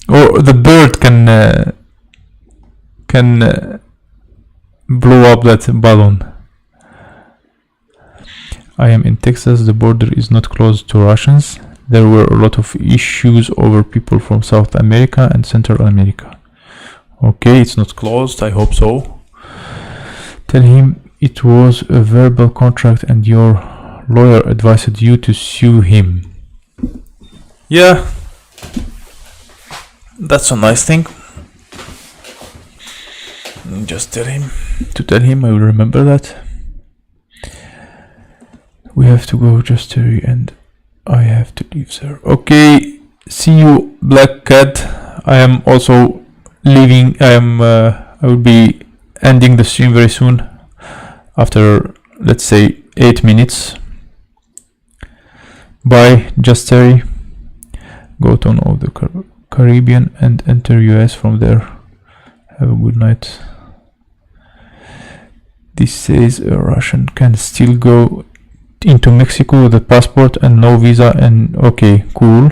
Speaker 2: Or the bird can blow up that balloon. I am in Texas. The border is not closed to Russians. There were a lot of issues over people from South America and Central America. Okay, it's not closed. I hope so. Tell him it was a verbal contract and your lawyer advised you to sue him. Yeah, that's a nice thing. Just tell him. I will remember that. We have to go, just hurry, and I have to leave, sir. Okay, see you, Black Cat. I am also leaving. I will be ending the stream very soon. After, let's say, 8 minutes. Bye, just hurry. Go to all the Caribbean and enter US from there. Have a good night. This says a Russian can still go into Mexico with a passport and no visa, and okay, cool.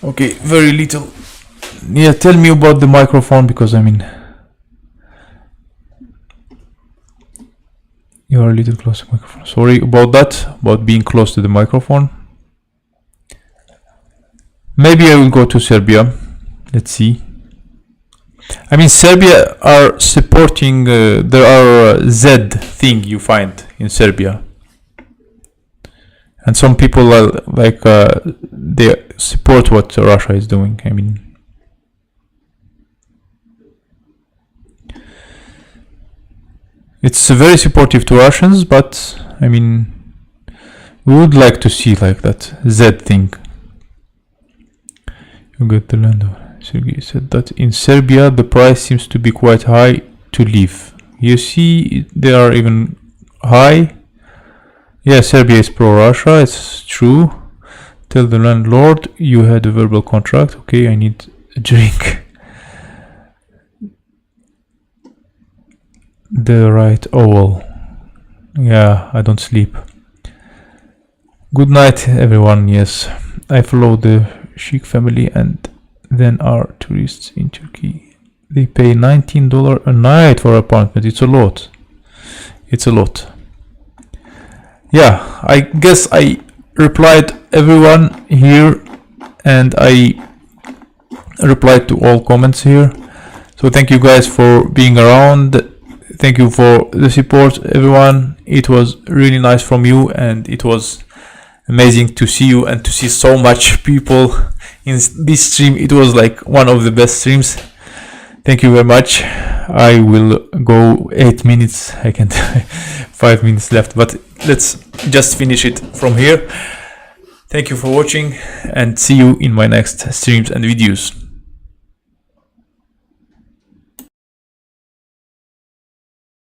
Speaker 2: Okay, very little. Yeah, tell me about the microphone, because I mean you are a little close to the microphone. Sorry about that, about being close to the microphone. Maybe I will go to Serbia. Let's see. I mean, Serbia are supporting, there are Z thing you find in Serbia. And some people are like, they support what Russia is doing. I mean, it's very supportive to Russians, but I mean, we would like to see like that Z thing. You got the Landlord. Sergey said that in Serbia the price seems to be quite high to live. You see, they are even high. Yeah, Serbia is pro-Russia, it's true. Tell the landlord you had a verbal contract. Okay, I need a drink. The right owl. Yeah, I don't sleep. Good night, everyone. Yes, I follow the Sheikh family and then are tourists in Turkey. They pay $19 a night for apartment. It's a lot. It's a lot. Yeah, I guess I replied everyone here and I replied to all comments here. So thank you guys for being around. Thank you for the support, everyone. It was really nice from you, and it was amazing to see you and to see so much people in this stream. It was like one of the best streams. Thank you very much. I will go 8 minutes. I can't 5 minutes left, but let's just finish it from here. Thank you for watching and see you in my next streams and videos.